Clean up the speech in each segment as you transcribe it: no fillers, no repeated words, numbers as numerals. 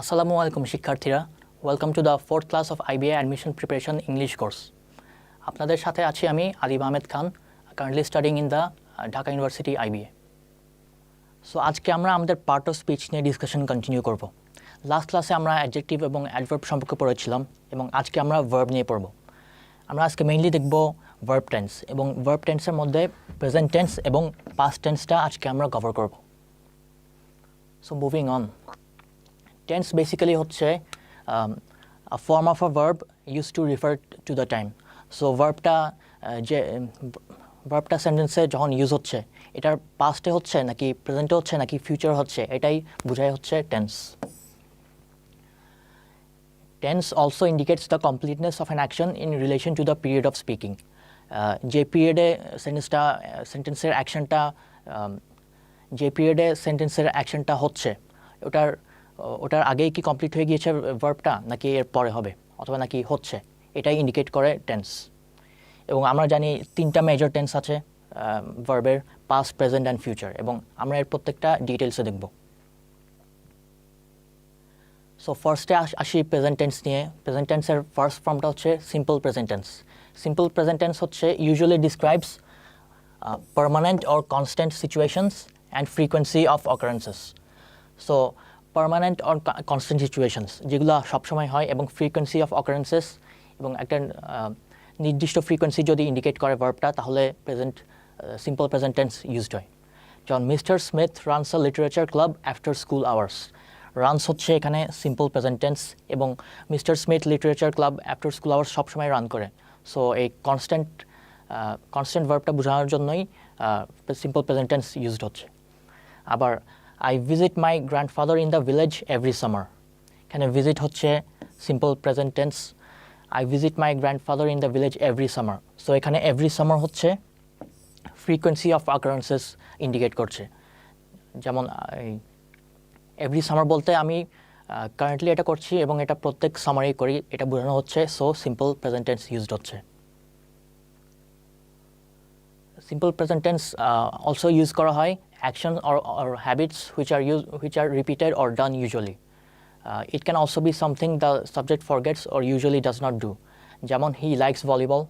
আসসালামু আলাইকুম শিক্ষার্থীরা, welcome to the fourth class of IBA admission preparation English course. আপনাদের সাথে আছি আমি Adib Ahmed Khan, currently studying in the Dhaka university IBA। So আজকে আমরা আমাদের পার্ট অফ স্পিচ নিয়ে ডিসকাশন কন্টিনিউ করব। লাস্ট ক্লাসে আমরা অ্যাডজেক্টিভ এবং অ্যাডভার্ব সম্পর্কে পড়েছিলাম এবং আজকে আমরা ভার্ব নিয়ে পড়ব। আমরা আজকে মেইনলি দেখব ভার্ব টেন্স এবং ভার্ব টেন্সের মধ্যে প্রেজেন্ট টেন্স এবং পাস্ট টেন্সটা আজকে আমরা কভার করব। So moving on, tense basically হচ্ছে a form of a verb used to refer to the time. So verbটা যে ভার্বটা সেন্টেন্সে যখন ইউজ হচ্ছে এটার পাস্টে হচ্ছে নাকি প্রেজেন্টে হচ্ছে নাকি ফিউচার হচ্ছে এটাই বোঝায় হচ্ছে tense. Tense also indicates the completeness of an action in relation to the period of speaking. যে পিরিয়ডে সেন্টেন্সের অ্যাকশনটা হচ্ছে ওটার আগেই কি কমপ্লিট হয়ে গিয়েছে ভার্বটা নাকি এর পরে হবে অথবা নাকি হচ্ছে, এটাই ইন্ডিকেট করে টেন্স। এবং আমরা জানি তিনটা মেজর টেন্স আছে ভার্বের, পাস্ট, প্রেজেন্ট অ্যান্ড ফিউচার, এবং আমরা এর প্রত্যেকটা ডিটেলসে দেখব। সো ফার্স্টে আসি প্রেজেন্ট টেন্স নিয়ে। প্রেজেন্ট টেন্সের ফার্স্ট ফর্মটা হচ্ছে simple present tense. Simple present tense হচ্ছে usually describes permanent or constant situations and frequency of occurrences. So permanent or constant situations যেগুলো সবসময় হয় এবং ফ্রিকোয়েন্সি অফ অকারেন্সেস এবং একটা নির্দিষ্ট ফ্রিকোয়েন্সি যদি ইন্ডিকেট করে ভার্বটা তাহলে সিম্পল প্রেজেন্ট টেন্স ইউজড হয়। যেমন mister Smith runs a literature club after school hours. Runs হচ্ছে এখানে সিম্পল প্রেজেন্ট টেন্স এবং mister Smith literature club after school hours সবসময় রান করে। সো এই কনস্ট্যান্ট ভার্বটা বোঝানোর জন্যই সিম্পল প্রেজেন্ট টেন্স ইউজড হচ্ছে। আবার I visit my grandfather in the village every summer. এখানে visit হচ্ছে simple present tense. I visit my grandfather in the village every summer. So এখানে every summer হচ্ছে frequency of occurrences indicate করছে। যেমন every summer বলতে আমি currently এটা করছি এবং এটা প্রত্যেক সামারেই করি, এটা বোঝানো হচ্ছে। So simple present tense used হচ্ছে। Simple present tense also use করা হয় actions or habits which are repeated or done usually. It can also be something the subject forgets or usually does not do. যেমন he likes volleyball,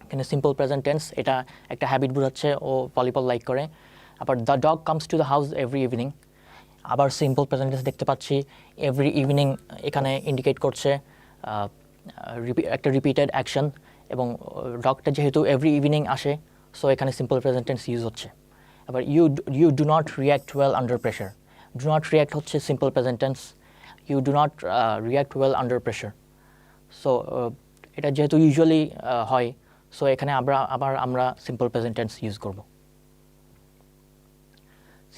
এখানে simple present tense, এটা একটা habit বোঝাচ্ছে, ও volleyball like করে। আবার the dog comes to the house every evening, আবার simple present tense দেখতে পাচ্ছি every evening এখানে ইন্ডিকেট করছে একটা রিপিটেড অ্যাকশন, এবং ডগটা যেহেতু এভরি ইভিনিং আসে সো এখানে সিম্পল প্রেজেন্ট টেন্স ইউজ হচ্ছে। আবার you do not react well under pressure. Do not react হচ্ছে simple present tense, you do not react well under pressure. So এটা যেহেতু ইউজুয়ালি হয় সো এখানে আমরা সিম্পল প্রেজেন্ট টেন্স ইউজ করব।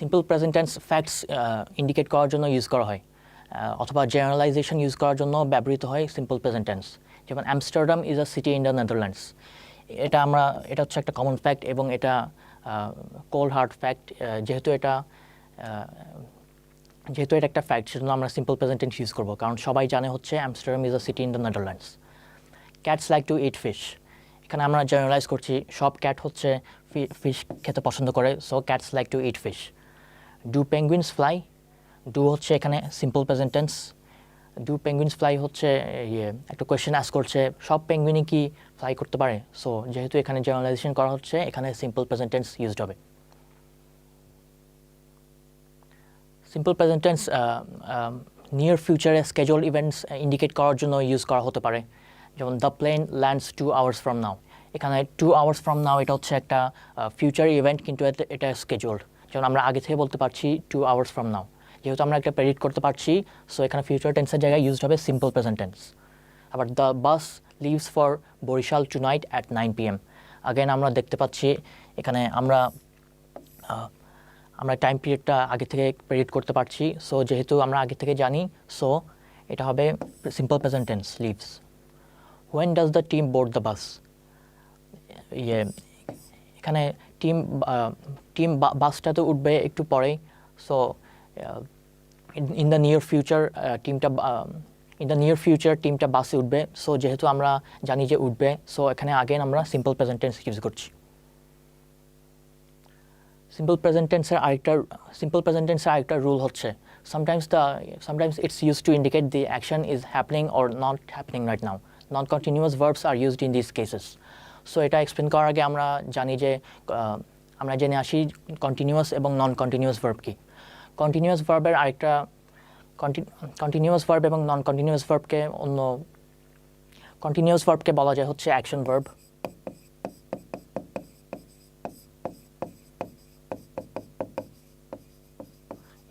Simple present tense facts indicate করার জন্য use করা হয়, অথবা জেনারেলাইজেশন ইউজ করার জন্য ব্যবহৃত হয় সিম্পল প্রেজেন্ট টেন্স। যেমন Amsterdam is a city in the Netherlands. এটা হচ্ছে একটা কমন ফ্যাক্ট এবং এটা কোল্ড হার্ড ফ্যাক্ট। যেহেতু এটা একটা ফ্যাক্ট সেজন্য আমরা সিম্পল প্রেজেন্ট টেন্স ইউজ করবো, কারণ সবাই জানে হচ্ছে Amsterdam is a city in the Netherlands. Cats like to eat fish, এখানে আমরা জেনারেলাইজ করছি সব ক্যাট হচ্ছে ফিশ খেতে পছন্দ করে, so cats like to eat fish. Do penguins fly, do হচ্ছে এখানে simple present tense. Do penguins fly হচ্ছে একটা কোয়েশ্চেন আস্ক করছে সব পেঙ্গুইনই কি ফ্লাই করতে পারে, সো যেহেতু এখানে জেনারেলাইজেশন করা হচ্ছে এখানে সিম্পল প্রেজেন্ট টেন্স ইউজড হবে। সিম্পল প্রেজেন্ট টেন্স নিয়ার ফিউচারে স্কেজুল ইভেন্টস ইন্ডিকেট করার জন্য ইউজ করা হতে পারে। যেমন the plane lands 2 hours from now, এখানে 2 hours from now এটা হচ্ছে একটা ফিউচার ইভেন্ট, কিন্তু এটা স্কেজুলড। যেমন আমরা আগে থেকে বলতে পারছি 2 hours from now, যেহেতু আমরা একটা প্রেডিক্ট করতে পারছি সো এখানে ফিউচার টেন্সের জায়গায় ইউজড হবে সিম্পল প্রেজেন্ট টেন্স। আবার the bus leaves for Barishal tonight at 9 PM। Again আমরা দেখতে পাচ্ছি এখানে আমরা টাইম পিরিয়ডটা আগে থেকে প্রেডিক্ট করতে পারছি, সো যেহেতু আমরা আগে থেকে জানি সো এটা হবে simple present tense leaves. When does the team board the bus, এখানে টিম বাসটাতে উঠবে একটু পরেই, so in the near future টিমটা বাসে উঠবে, সো যেহেতু আমরা জানি যে উঠবে সো এখানে আগেন আমরা সিম্পল প্রেজেন্ট টেন্স ইউজ করছি। সিম্পল প্রেজেন্ট টেন্সের আরেকটা রুল হচ্ছে sometimes it's used to indicate the action is happening or not happening right now. Non-continuous verbs are used in these cases. So এটা explain করার আগে আমরা জেনে আসি কন্টিনিউয়াস এবং নন কন্টিনিউয়াস ভার্ব কি। কন্টিনিউয়াস ভার্ব এবং নন কন্টিনিউয়াস ভার্বকে বলা যায় হচ্ছে অ্যাকশন ভার্ব,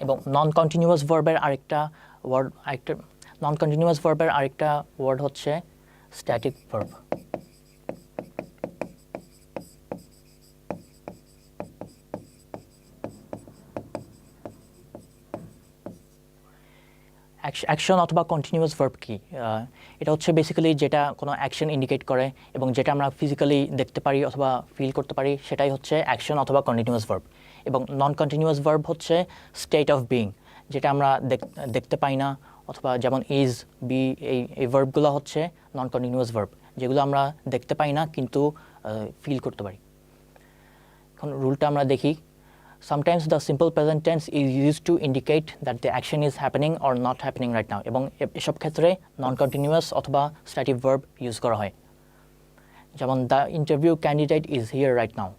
এবং নন কন্টিনিউয়াস ভার্বের আরেকটা ওয়ার্ড হচ্ছে স্ট্যাটিক ভার্ব। অ্যাকশন অথবা কন্টিনিউয়াস ভার্ব কি? এটা হচ্ছে বেসিক্যালি যেটা কোনো অ্যাকশন ইন্ডিকেট করে এবং যেটা আমরা ফিজিক্যালি দেখতে পারি অথবা ফিল করতে পারি, সেটাই হচ্ছে অ্যাকশন অথবা কন্টিনিউয়াস ভার্ব। এবং নন কন্টিনিউয়াস ভার্ব হচ্ছে স্টেট অফ বিইং, যেটা আমরা দেখতে পাই না, অথবা যেমন ইজ, বি, এই ভার্বগুলো হচ্ছে নন কন্টিনিউয়াস ভার্ব, যেগুলো আমরা দেখতে পাই না কিন্তু ফিল করতে পারি। এখন রুলটা আমরা দেখি। Sometimes the simple present tense is used to indicate that the action is happening or not happening right now. এবং এসব ক্ষেত্রে নন কন্টিনিউয়াস অথবা স্ট্যাটিক ভার্ব ইউজ করা হয়। যেমন the interview candidate is here right now.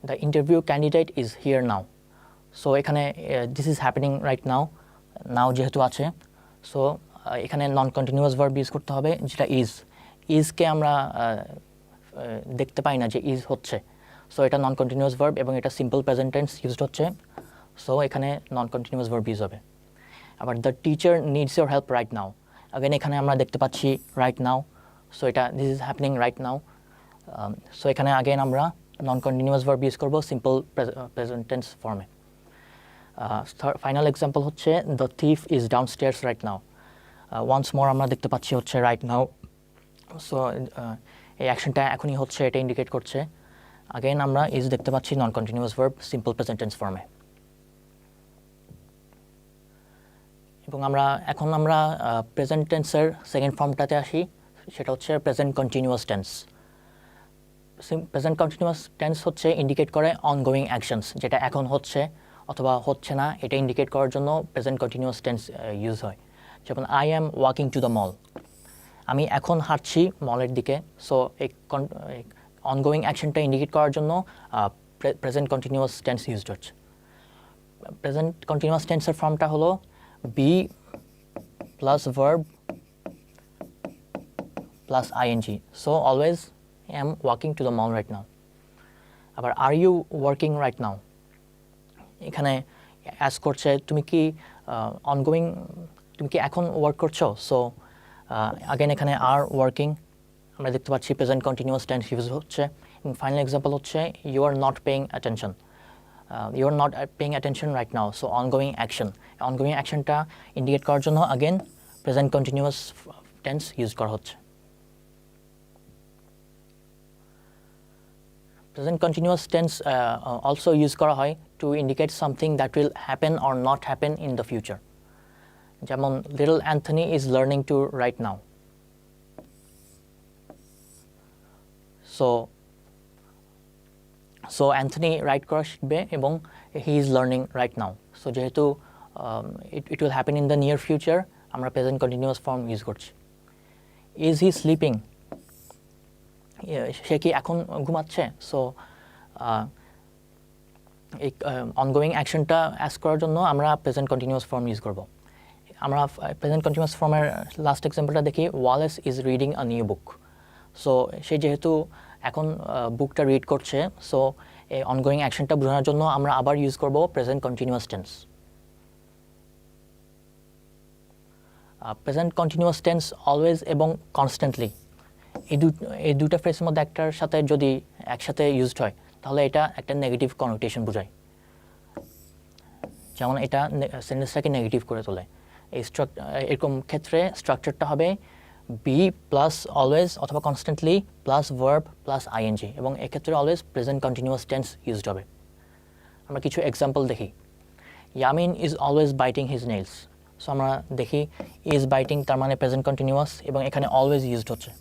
The interview candidate is here now. So এখানে this is happening right now, now যেহেতু আছে, সো এখানে নন কন্টিনিউয়াস ভার্ব ইউজ করতে হবে, যেটা ইজকে আমরা দেখতে পাই না যে ইজ হচ্ছে, সো এটা নন কন্টিনিউয়াস ভার্ব এবং এটা সিম্পল প্রেজেন্ট টেন্স ইউজড হচ্ছে, সো এখানে নন কন্টিনিউয়াস ভার্ব ইউজ হবে। আবার the teacher needs your help right now, again এখানে আমরা দেখতে পাচ্ছি রাইট নাও, সো এটা this is happening right now, so এখানে আগেন আমরা নন কন্টিনিউয়াস ভার্ব ইউজ করবো সিম্পল প্রেজেন্ট টেন্স ফর্মে। ফাইনাল এক্সাম্পল হচ্ছে the thief is downstairs right now. Once more আমরা দেখতে পাচ্ছি হচ্ছে রাইট নাও, সো এই অ্যাকশনটা এখনই হচ্ছে, এটা ইন্ডিকেট করছে। আগেন আমরা ইজ দেখতে পাচ্ছি non continuous verb simple present tense ফর্মে। এবং এখন আমরা প্রেজেন্ট টেন্সের সেকেন্ড ফর্মটাতে আসি, সেটা হচ্ছে present continuous tense. Present continuous tense হচ্ছে ইন্ডিকেট করে অনগোয়িং অ্যাকশনস, যেটা এখন হচ্ছে অথবা হচ্ছে না, এটা ইন্ডিকেট করার জন্য প্রেজেন্ট কন্টিনিউয়াস টেন্স ইউজ হয়। যেমন I am walking to the মল, আমি এখন হাঁটছি মলের দিকে, সো এই অনগোয়িং অ্যাকশনটা ইন্ডিকেট করার জন্য প্রেজেন্ট কন্টিনিউয়াস টেন্স ইউজড হচ্ছে। প্রেজেন্ট কন্টিনিউয়াস টেন্সের ফর্মটা হলো be plus verb plus ING, so always am walking to the mall right now. আবার are you working right now, এখানে অ্যাস্ক করছে তুমি কি এখন ওয়ার্ক করছো, সো আগেন এখানে আর ওয়ার্কিং আমরা দেখতে পাচ্ছি প্রেজেন্ট কন্টিনিউয়াস টেন্স ইউজ হচ্ছে। এবং ফাইনাল এক্সাম্পল হচ্ছে you are not paying attention right now, so ongoing অ্যাকশনটা ইন্ডিকেট করার জন্য again present continuous tense use করা হচ্ছে। Present continuous tense also use করা হয় to indicate something that will happen or not happen in the future. যেমন little Anthony is learning to write now. So Anthony write করা শিখবে এবং he is learning right now. So যেহেতু it will happen in the near future, আমরা present continuous form use করছি। Is he sleeping? সে কি এখন ঘুমাচ্ছে, সো এই অনগোয়িং অ্যাকশনটা অ্যাস্ক করার জন্য আমরা প্রেজেন্ট কন্টিনিউয়াস ফর্ম ইউজ করব। আমরা প্রেজেন্ট কন্টিনিউয়াস ফর্মের লাস্ট এক্সাম্পলটা দেখি, Wallace is reading a new book. So সে যেহেতু এখন বুকটা রিড করছে, সো এই অনগোয়িং অ্যাকশনটা বোঝানোর জন্য আমরা আবার ইউজ করব present continuous tense. Present continuous tense always এবং কনস্ট্যান্টলি, এই দুটা ফ্রেজের মধ্যে একটার সাথে যদি একসাথে ইউজড হয় তাহলে এটা একটা নেগেটিভ কনোটেশন বোঝায়, যেমন এটা সেন্টেন্সটাকে নেগেটিভ করে তোলে। এরকম ক্ষেত্রে স্ট্রাকচারটা হবে বি প্লাস অলওয়েজ অথবা constantly plus verb plus ING, এবং এক্ষেত্রে always present continuous tense used হবে। আমরা কিছু এক্সাম্পল দেখি। Yamin is always biting his nails. So আমরা দেখি ইজ বাইটিং তার মানে প্রেজেন্ট কন্টিনিউয়াস এবং এখানে অলওয়েজ ইউজড হচ্ছে।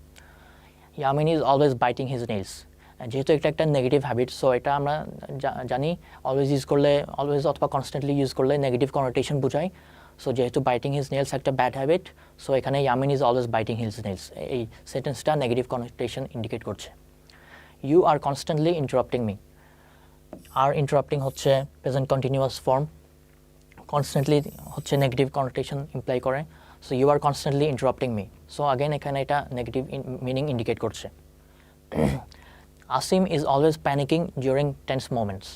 Yamin is always biting his nails. যেহেতু এটা একটা নেগেটিভ হ্যাবিট, সো এটা আমরা জানি অলওয়েজ ইউজ করলে, অলওয়েজ অথবা কনস্ট্যান্টলি ইউজ করলে নেগেটিভ কনোটেশন বোঝায়। সো যেহেতু বাইটিং হিজ নেলস একটা ব্যাড হ্যাবিট, সো এখানে Yamin is always biting his nails, এই সেন্টেন্সটা নেগেটিভ কনোটেশন ইন্ডিকেট করছে। You are constantly interrupting me, are interrupting হচ্ছে প্রেজেন্ট কন্টিনিউয়াস ফর্ম, কনস্ট্যান্টলি হচ্ছে নেগেটিভ কনোটেশন ইমপ্লাই করে। So you are constantly interrupting me, so again এখানে এটা negative meaning indicate করছে। Asim is always panicking during tense moments.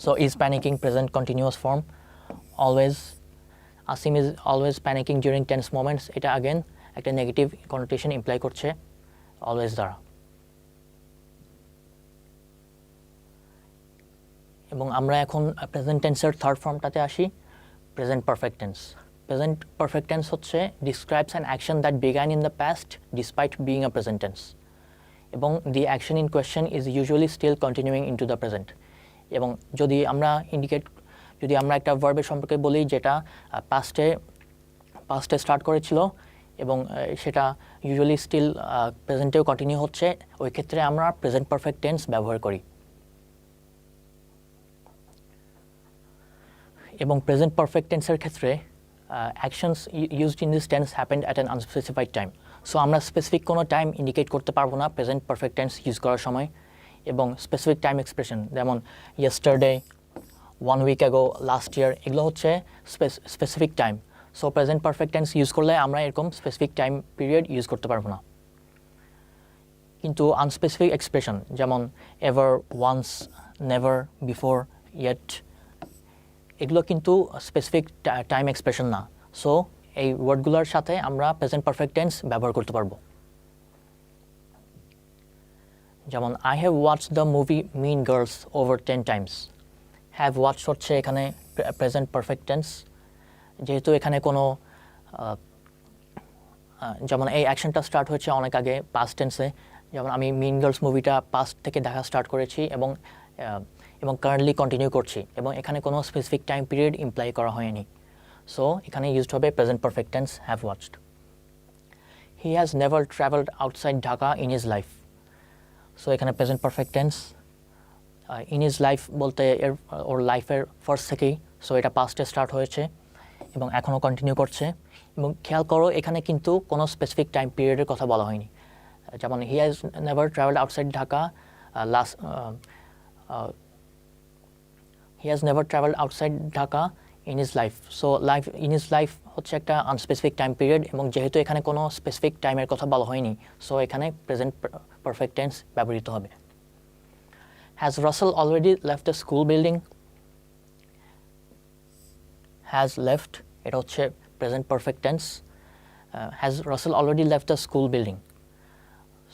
So is panicking present continuous form, always. Asim is always panicking during tense moments. এটা again একটা negative connotation imply করছে always দ্বারা। এবং আমরা এখন প্রেজেন্ট টেন্সের থার্ড ফর্মটাতে আসি, present perfect tense. Present perfect tense হচ্ছে describes an action that began in the past despite being a present tense, এবং the action in question is usually still continuing into the present। এবং যদি আমরা একটা ভার্বের সম্পর্কে বলি যেটা পাস্টে স্টার্ট করেছিল এবং সেটা ইউজুয়ালি স্টিল প্রেজেন্টেও কন্টিনিউ হচ্ছে, ওই ক্ষেত্রে আমরা প্রেজেন্ট পারফেক্ট টেন্স ব্যবহার করি। এবং প্রেজেন্ট পারফেক্ট টেন্সের ক্ষেত্রে actions used in this tense happened at an unspecified time. So আমরা স্পেসিফিক কোনো টাইম ইন্ডিকেট করতে পারবো না প্রেজেন্ট পারফেক্ট টেন্স ইউজ করার সময়। এবং স্পেসিফিক টাইম এক্সপ্রেশন যেমন yesterday, 1 week ago, last year, এগুলো হচ্ছে specific time. So present perfect tense use করলে আমরা এরকম স্পেসিফিক টাইম পিরিয়ড ইউজ করতে পারবো না। কিন্তু আনস্পেসিফিক এক্সপ্রেশন যেমন ever, once, never, before, yet, এগুলো কিন্তু স্পেসিফিক টাইম এক্সপ্রেশন না। সো এই ওয়ার্ডগুলোর সাথে আমরা প্রেজেন্ট পারফেক্ট টেন্স ব্যবহার করতে পারবো। যেমন I have watched the movie mean girls over 10 times। Have watched হচ্ছে এখানে প্রেজেন্ট পারফেক্ট টেন্স, যেহেতু এখানে কোনো যেমন এই অ্যাকশনটা স্টার্ট হয়েছে অনেক আগে পাস্ট টেন্সে, যেমন আমি মিন গার্লস মুভিটা পাস্ট থেকে দেখা স্টার্ট করেছি এবং কারেন্টলি কন্টিনিউ করছি, এবং এখানে কোনো স্পেসিফিক টাইম পিরিয়ড ইমপ্লাই করা হয়নি। সো এখানে ইউজড হবে present perfect tense have watched. He has never travelled outside Dhaka in his life. So এখানে present perfect tense, in his life বলতে ওর লাইফের ফার্স্ট থেকেই, সো এটা পাস্টে স্টার্ট হয়েছে এবং এখনও কন্টিনিউ করছে। এবং খেয়াল করো এখানে কিন্তু কোনো স্পেসিফিক টাইম পিরিয়ডের কথা বলা হয়নি। যেমন হি has never travelled outside Dhaka he has never travelled outside Dhaka in his life. So life in his life হচ্ছে একটা আনস্পেসিফিক টাইম পিরিয়ড, এবং যেহেতু এখানে কোনো স্পেসিফিক টাইমের কথা বলা হয়নি, সো এখানে প্রেজেন্ট পারফেক্ট টেন্স ব্যবহৃত হবে। Has Russell already left the school building. Has left এটা হচ্ছে present perfect tense. Has Russell already left the school building,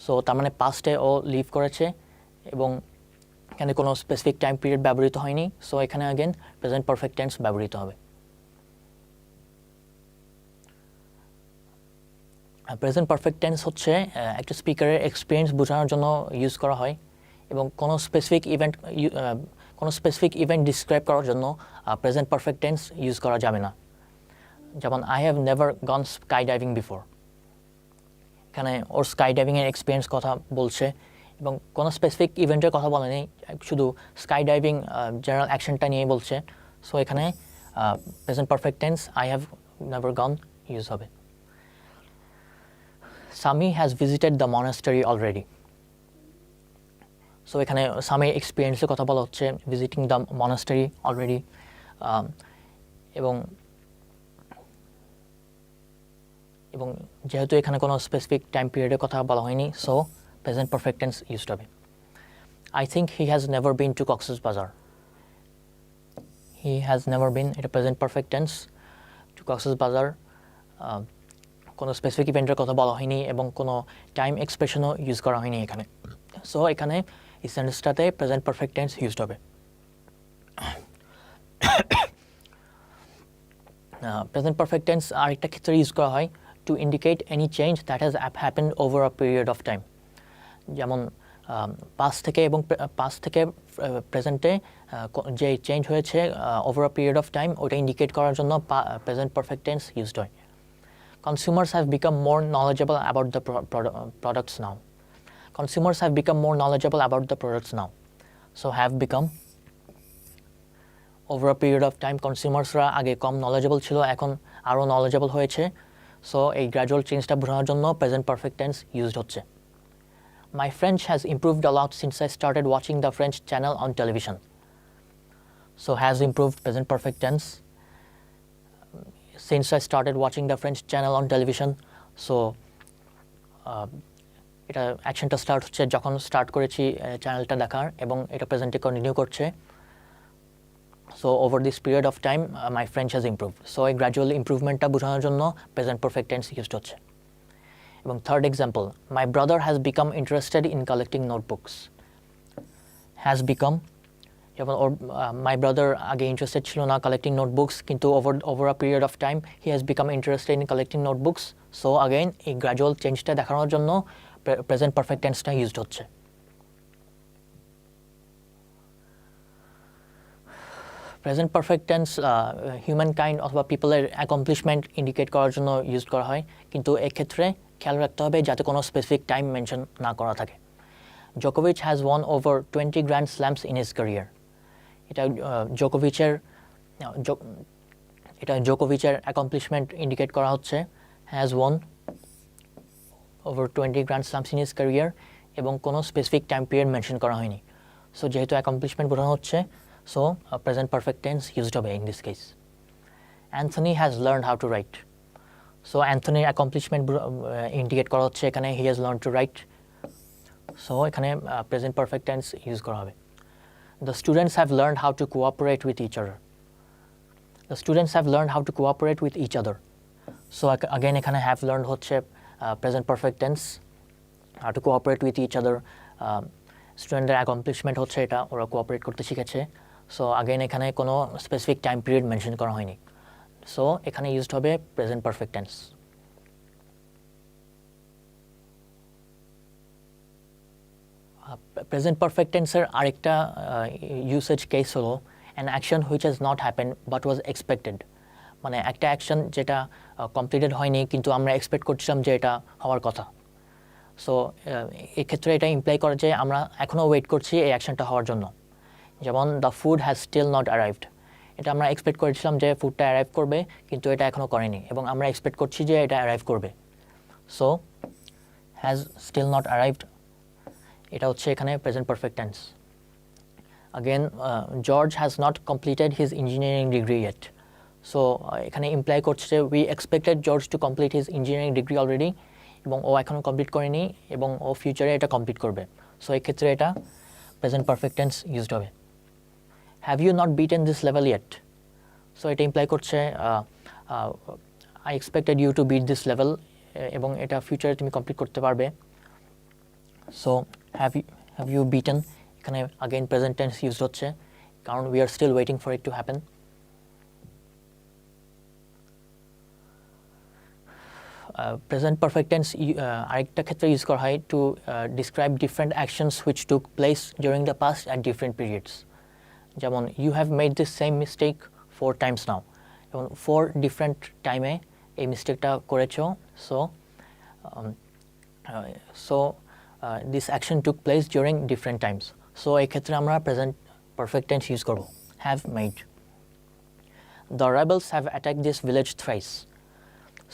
so তার মানে পাস্টে ও লিভ করেছে এবং এখানে কোনো স্পেসিফিক টাইম পিরিয়ড ব্যবহৃত হয়নি, সো এখানে আগেন প্রেজেন্ট পারফেক্ট টেন্স ব্যবহৃত হবে। প্রেজেন্ট পারফেক্ট টেন্স হচ্ছে একটা স্পিকারের এক্সপিরিয়েন্স বোঝানোর জন্য ইউজ করা হয়, এবং কোনো স্পেসিফিক ইভেন্ট ডিসক্রাইব করার জন্য প্রেজেন্ট পারফেক্ট টেন্স ইউজ করা যাবে না। যেমন I have never gone sky diving before, এখানে ওর স্কাই ডাইভিংয়ের এক্সপিরিয়েন্স কথা বলছে এবং কোনো স্পেসিফিক ইভেন্টের কথা বলেনি, শুধু স্কাই ডাইভিং জেনারেল অ্যাকশনটা নিয়ে বলছে। সো এখানে present perfect tense I have never gone use হবে। Sami has visited the monastery already. So এখানে সামির এক্সপিরিয়েন্সের কথা বলা হচ্ছে, ভিজিটিং দ্য মনাস্টারি অলরেডি, এবং যেহেতু এখানে কোনো স্পেসিফিক টাইম পিরিয়ডের কথা বলা হয়নি, so present perfect tense used হবে। I think he has never been to Cox's Bazar. He has never been এটা present perfect tense, to Cox's Bazar কোনো স্পেসিফিক ইভেন্টের কথা বলা হয়নি এবং কোনো টাইম এক্সপ্রেশনও ইউজ করা হয়নি এখানে। সো এখানে এই সেন্টেন্সটাতে প্রেজেন্ট পারফেক্ট টেন্স ইউজড হবে। প্রেজেন্ট পারফেক্ট টেন্স আরেকটা ক্ষেত্রে ইউজ করা হয় to indicate any change that has happened over a period of time. যেমন পাস্ট থেকে প্রেজেন্টে যে চেঞ্জ হয়েছে over a period of time, ওটা ইন্ডিকেট করার জন্য প্রেজেন্ট পারফেক্ট টেন্স ইউজড হয়। Consumers have become more knowledgeable about the products now. consumers have become more knowledgeable about the products now. So have become, over a period of time কনজিউমার্সরা আগে কম knowledgeable ছিল, এখন আরও knowledgeable হয়েছে। So এই gradual চেঞ্জটা বোঝানোর জন্য প্রেজেন্ট পারফেক্ট টেন্স ইউজড হচ্ছে। My French has improved a lot since I started watching the French channel on television. So has improved, present perfect tense. Since I started watching the French channel on television, so এটা অ্যাকশনটা start হচ্ছে যখন start করেছি চ্যানেলটা দেখার, এবং এটা প্রেজেন্টে continue করছে। So over this period of time my French has improved. So এই গ্র্যাজুয়াল ইমপ্রুভমেন্টটা বোঝানোর জন্য প্রেজেন্ট পারফেক্ট টেন্স ইউজড হচ্ছে। এবং third example, my brother has become interested in collecting notebooks. Has become, যেমন ওর মাই ব্রাদার আগে interested ছিল না collecting notebooks, কিন্তু over a period of time he has become interested in collecting notebooks. So again এই gradual চেঞ্জটা দেখানোর জন্য present perfect টেন্সটা used হচ্ছে। Present perfect tense human kind অথবা পিপলের অ্যাকমপ্লিশমেন্ট ইন্ডিকেট করার জন্য ইউজ করা হয়, কিন্তু এক্ষেত্রে খেয়াল রাখতে হবে যাতে কোনো স্পেসিফিক টাইম মেনশন না করা থাকে। জোকোভিচ has won over 20 grand slams in his career. এটা জোকোভিচের অ্যাকমপ্লিশমেন্ট ইন্ডিকেট করা হচ্ছে, has won over 20 grand slams in his career, এবং কোনো স্পেসিফিক টাইম পিরিয়ড মেনশন করা হয়নি। সো যেহেতু অ্যাকমপ্লিশমেন্ট বোঝানো হচ্ছে, so present perfect tense used হবে in this case. Anthony has learn how to write. So অ্যান্থনির অ্যাকমপ্লিশমেন্ট ইন্ডিকেট করা হচ্ছে এখানে, he has learn to write. So এখানে প্রেজেন্ট পারফেক্ট টেন্স ইউজ করা হবে। The students have learn how to cooperate with each other. The students have learn how to cooperate with each other. So again এখানে have learn হচ্ছে present perfect tense, how to cooperate with each other. স্টুডেন্টের accomplishment হচ্ছে এটা, ওরা cooperate করতে শিখেছে। So again এখানে কোনো স্পেসিফিক টাইম পিরিয়ড মেনশন করা হয়নি। সো এখানে ইউজড হবে present perfect tense. Present perfect টেন্সের আরেকটা ইউসেজ কেস হলো an action which has not happen but was expected. মানে একটা অ্যাকশন যেটা কমপ্লিটেড হয়নি, কিন্তু আমরা এক্সপেক্ট করছিলাম যে এটা হওয়ার কথা। সো এক্ষেত্রে এটা ইমপ্লাই করে যে আমরা এখনও ওয়েট করছি এই অ্যাকশনটা হওয়ার জন্য। যেমন the food has still not arrived. এটা আমরা এক্সপেক্ট করেছিলাম যে ফুডটা অ্যারাইভ করবে, কিন্তু এটা এখনও করেনি, এবং আমরা এক্সপেক্ট করছি যে এটা অ্যারাইভ করবে। So has still not arrived, এটা হচ্ছে এখানে present perfect tense. Again George has not completed his engineering degree yet. So এখানে ইমপ্লাই করছে যে we expected George to complete his engineering degree already, এবং ও এখনও কমপ্লিট করেনি, এবং ও ফিউচারে এটা কমপ্লিট করবে। সো এক্ষেত্রে এটা প্রেজেন্ট পারফেক্ট টেন্স ইউজড হবে। Have you not beaten this level yet. So এটা ইমপ্লাই করছে I expected you to beat this level, এবং এটা ফিউচারে তুমি কমপ্লিট করতে পারবে। সো হ্যাভ ইউ বিটেন, এখানে আগেইন প্রেজেন্ট টেন্স ইউজড হচ্ছে, কারণ we are still waiting for it to happen. Present perfect tense আরেকটা ক্ষেত্রে ইউজ করা হয় to describe different actions which took place during the past at different periods. যেমন you have made this same mistake 4 times now, যেমন 4 different টাইমে এই মিস্টেকটা করেছ। So this action took place during different times. So এই ক্ষেত্রে আমরা present perfect tense use করব, have made. The rebels have attack this village thrice.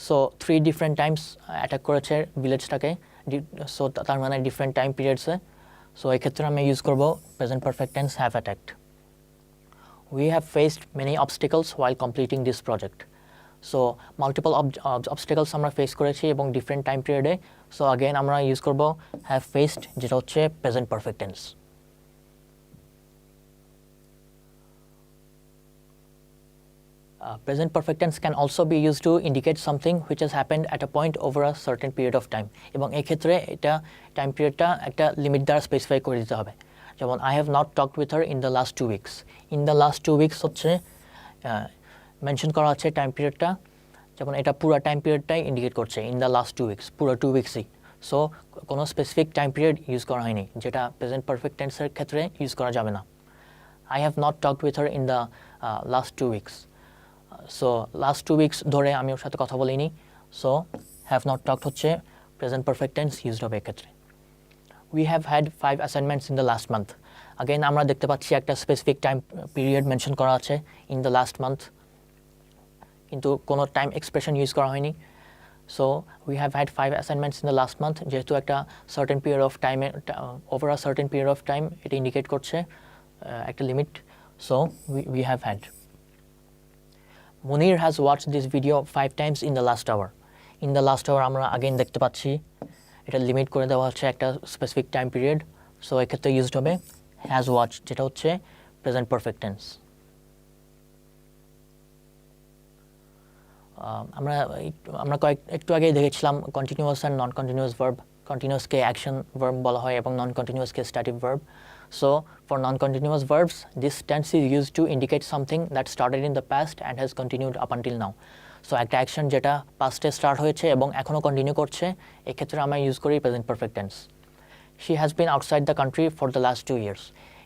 So 3 different times attack করেছে ভিলেজটাকে, সো তার মানে ডিফারেন্ট টাইম পিরিয়ডসে। সো এই ক্ষেত্রে আমি ইউজ করব present perfect tense, have attacked. We have faced many obstacles while completing this project. So multiple obstacles আমরা face করেছি এবং ডিফারেন্ট টাইম পিরিয়ডে। সো আগেন আমরা ইউজ করব হ্যাভ ফেসড, যেটা হচ্ছে present perfect tense. Present perfect tense can also be used to indicate something which has happened at a point over a certain period of time. এবং এই ক্ষেত্রে এটা time পিরিয়ডটা একটা limit দ্বারা স্পেসিফাই করে দিতে হবে। যেমন I have not talked with her in the last 2 weeks। In the last 2 weeks হচ্ছে মেনশন করা আছে টাইম পিরিয়ডটা, যেমন এটা পুরো টাইম পিরিয়ডটাই ইন্ডিকেট করছে ইন দ্য লাস্ট 2 weeks, পুরো 2 weeksই। সো কোনো স্পেসিফিক টাইম পিরিয়ড ইউজ করা হয়নি, যেটা প্রেজেন্ট পারফেক্ট টেন্সের ক্ষেত্রে ইউজ করা যাবে না। I have not talked with her in the last 2 weeks। So last 2 weeks ধরে আমি ওর সাথে কথা বলিনি। সো হ্যাভ নট টকড হচ্ছে প্রেজেন্ট পারফেক্ট টেন্স ইউজড হবে এক্ষেত্রে। we have had 5 assignments in the last month. Again আমরা দেখতে পাচ্ছি একটা স্পেসিফিক টাইম পিরিয়ড মেনশন করা আছে ইন দ্য লাস্ট মান্থ, কিন্তু কোনো টাইম এক্সপ্রেশন ইউজ করা হয়নি। So we have had 5 assignments in the last month, যেহেতু একটা সার্টেন পিরিয়ড অফ টাইমে over a certain period of time এটা ইন্ডিকেট করছে একটা limit. So we have had. Munir has watch this video 5 times in the last hour. In the last hour আমরা again দেখতে পাচ্ছি এটা লিমিট করে দেওয়া হচ্ছে একটা স্পেসিফিক টাইম পিরিয়ড। সো এক্ষেত্রে ইউজড হবে হ্যাজ ওয়াচ, যেটা হচ্ছে প্রেজেন্ট পারফেক্ট টেন্স। আমরা একটু আগেই দেখেছিলাম continuous and non continuous verb. কন্টিনিউয়াসকে অ্যাকশন ভার্ব বলা হয় এবং নন কন্টিনিউয়াসকে static verb. So for non continuous verbs this tense is use to indicate something that started in the past and has continued up until now. So একটা action যেটা পাস্টে start হয়েছে এবং এখনও কন্টিনিউ করছে, এক্ষেত্রে আমরা ইউজ করি present perfect tense. She has been outside the country for the last 2 years।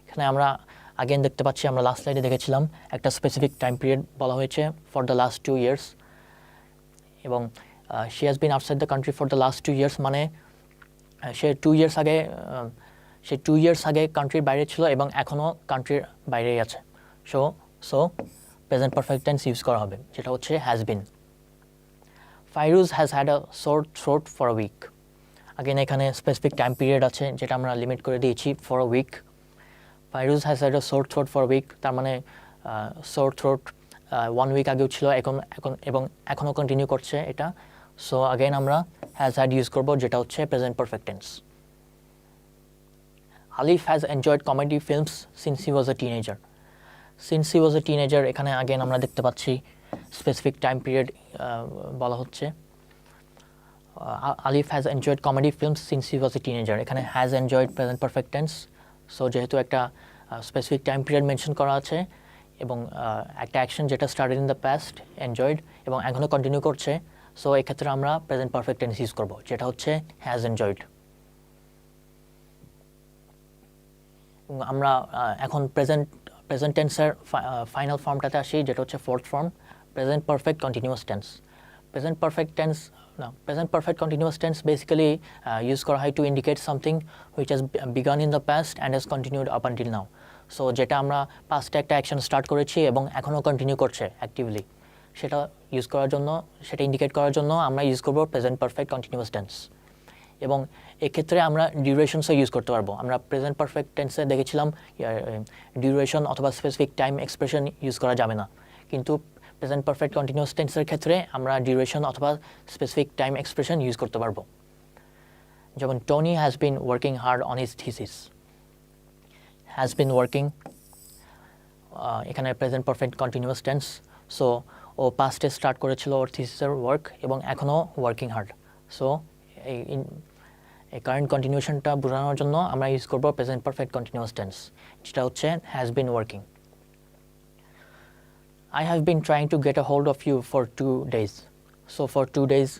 এখানে আমরা আগেন দেখতে পাচ্ছি, আমরা লাস্ট স্লাইডে দেখেছিলাম একটা স্পেসিফিক টাইম পিরিয়ড বলা হয়েছে ফর দ্য লাস্ট 2 years, এবং she has been outside the country for the last 2 years মানে সে 2 years আগে কান্ট্রির বাইরে ছিল এবং এখনও কান্ট্রির বাইরেই আছে। So present perfect tense use করা হবে, যেটা হচ্ছে has been. Fairuz has had a sore throat for a week. Again এখানে স্পেসিফিক টাইম পিরিয়ড আছে যেটা আমরা লিমিট করে দিয়েছি for a week. Fairuz has had a sore throat for week, তার মানে সোর থ্রোট 1 week আগেও ছিল এবং এখনও কন্টিনিউ করছে এটা। সো আগেন আমরা হ্যাজ হ্যাড ইউজ করবো, যেটা হচ্ছে present perfect tense. Alif has enjoyed comedy films since he was a teenager. Since he was a teenager এখানে আগেন আমরা দেখতে পাচ্ছি স্পেসিফিক টাইম পিরিয়ড বলা হচ্ছে। Alif has enjoyed comedy films since he was a teenager, এখানে has enjoyed present perfect tense. So যেহেতু একটা specific time period mention করা আছে এবং একটা অ্যাকশন যেটা started in the past enjoyed এবং এখনও কন্টিনিউ করছে, সো এক্ষেত্রে আমরা প্রেজেন্ট পারফেক্ট টেন্স ইউজ করবো, যেটা হচ্ছে হ্যাজ এনজয়েড। আমরা এখন প্রেজেন্ট টেন্সের ফাইনাল ফর্মটাতে আসি, যেটা হচ্ছে fourth form, present perfect continuous tense. Present perfect continuous tense basically use করা হয় to indicate something which has began in the past and has continued up until now. So যেটা আমরা পাস্টে একটা অ্যাকশন স্টার্ট করেছি এবং এখনও কন্টিনিউ করছে actively, সেটা ইন্ডিকেট করার জন্য আমরা ইউজ করবো প্রেজেন্ট পারফেক্ট কন্টিনিউয়াস টেন্স। এবং এক্ষেত্রে আমরা ডিউরেশনসও ইউজ করতে পারবো। আমরা প্রেজেন্ট পারফেক্ট টেন্সে দেখেছিলাম ডিউরেশন অথবা স্পেসিফিক টাইম এক্সপ্রেশন ইউজ করা যাবে না, কিন্তু প্রেজেন্ট পারফেক্ট কন্টিনিউয়াস টেন্সের ক্ষেত্রে আমরা ডিউরেশন অথবা স্পেসিফিক টাইম এক্সপ্রেশন ইউজ করতে পারবো। যেমন Tony has been working hard on his thesis. Has been working এখানে present perfect continuous tense. So ও পাস্টে স্টার্ট করেছিল ওর থিসিসের ওয়ার্ক এবং এখনও ওয়ার্কিং হার্ড। সো এই কারেন্ট কন্টিনিউশনটা বোঝানোর জন্য আমরা ইউজ করবো প্রেজেন্ট পারফেক্ট কন্টিনিউয়াস টেন্স, যেটা হচ্ছে has been working. I have been trying to get a hold of you for 2 days. So for 2 days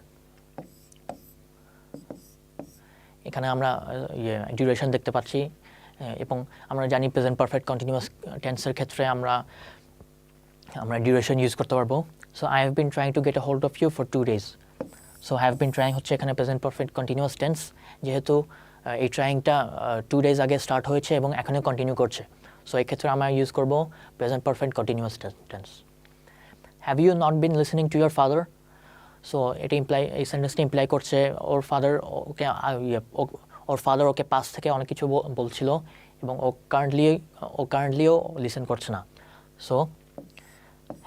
এখানে আমরা ডিউরেশন দেখতে পাচ্ছি এবং আমরা জানি প্রেজেন্ট পারফেক্ট কন্টিনিউয়াস টেন্সের ক্ষেত্রে আমরা ডিউরেশন ইউজ করতে পারবো। So I have been trying to get a hold of you for 2 days. So have been trying হচ্ছে এখানে প্রেজেন্ট পারফেক্ট কন্টিনিউয়াস টেন্স, যেহেতু এই ট্রাইংটা 2 days আগে স্টার্ট হয়েছে এবং এখনও কন্টিনিউ করছে। সো এক্ষেত্রে আমরা ইউজ করবো present perfect continuous tense. Have you not been listening to your father. So এই সেন্টেন্সটা ইমপ্লাই করছে ওর ফাদার ওকে পাস্ট থেকে অনেক কিছু বলছিল এবং ও কারেন্টলিও লিসেন করছে না। So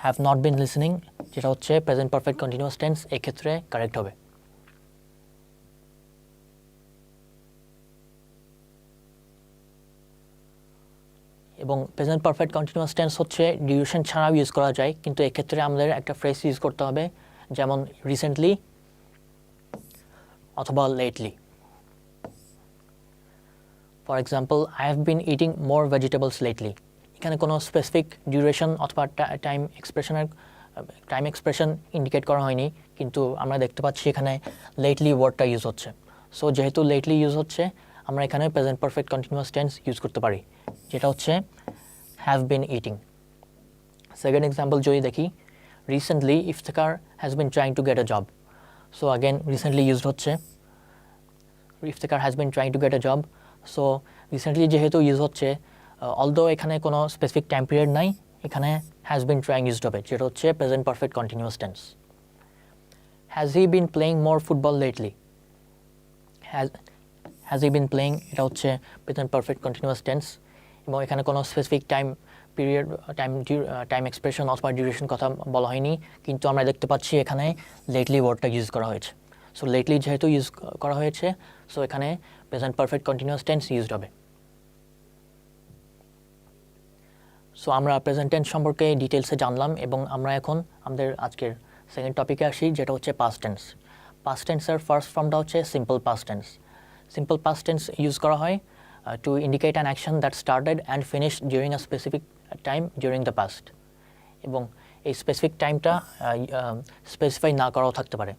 have not been listening যেটা হচ্ছে প্রেজেন্ট পারফেক্ট কন্টিনিউয়াস টেন্স, এক্ষেত্রে কারেক্ট হবে। এবং প্রেজেন্ট পারফেক্ট কন্টিনিউয়াস টেন্স হচ্ছে ডিউরেশন ছাড়াও ইউজ করা যায়, কিন্তু এক্ষেত্রে আমাদের একটা ফ্রেজ ইউজ করতে হবে, যেমন রিসেন্টলি অথবা lately. For example, I have been eating more vegetables lately. এখানে কোনো স্পেসিফিক ডিউরেশন অথবা টাইম এক্সপ্রেশন ইন্ডিকেট করা হয়নি, কিন্তু আমরা দেখতে পাচ্ছি এখানে লেটলি ওয়ার্ডটা ইউজ হচ্ছে। সো যেহেতু লেটলি ইউজ হচ্ছে, আমরা এখানে present perfect continuous tense use করতে পারি, যেটা হচ্ছে have been eating. Second example যদি দেখি, recently Iftekhar has been trying to get a job. So again recently used হচ্ছে, Iftekhar has been trying to get a job. So recently যেহেতু use হচ্ছে, although এখানে কোনো স্পেসিফিক টাইম পিরিয়ড নাই, এখানে has been trying used হবে, যেটা হচ্ছে present perfect continuous tense. Has he been playing more football lately? Has he been playing, এটা হচ্ছে প্রেজেন্ট পারফেক্ট কন্টিনিউয়াস টেন্স, এবং এখানে কোনো specific time period, time expression অথবা ডিউরেশন কথা বলা হয়নি, কিন্তু আমরা দেখতে পাচ্ছি এখানে লেটলি ওয়ার্ডটা ইউজ করা হয়েছে। সো লেটলি যেহেতু ইউজ করা হয়েছে, সো এখানে present perfect continuous tense used হবে। সো আমরা প্রেজেন্ট টেন্স সম্পর্কে ডিটেলসে জানলাম, এবং আমরা এখন আমাদের আজকের সেকেন্ড টপিকে আসি, যেটা হচ্ছে পাস্ট টেন্স। পাস্ট টেন্সের ফার্স্ট ফর্মটা হচ্ছে simple past tense. Simple past tense use করা হয় to indicate an action that started and finished during a specific time during the past, এবং এই স্পেসিফিক টাইমটা স্পেসিফাই না করাও থাকতে পারে।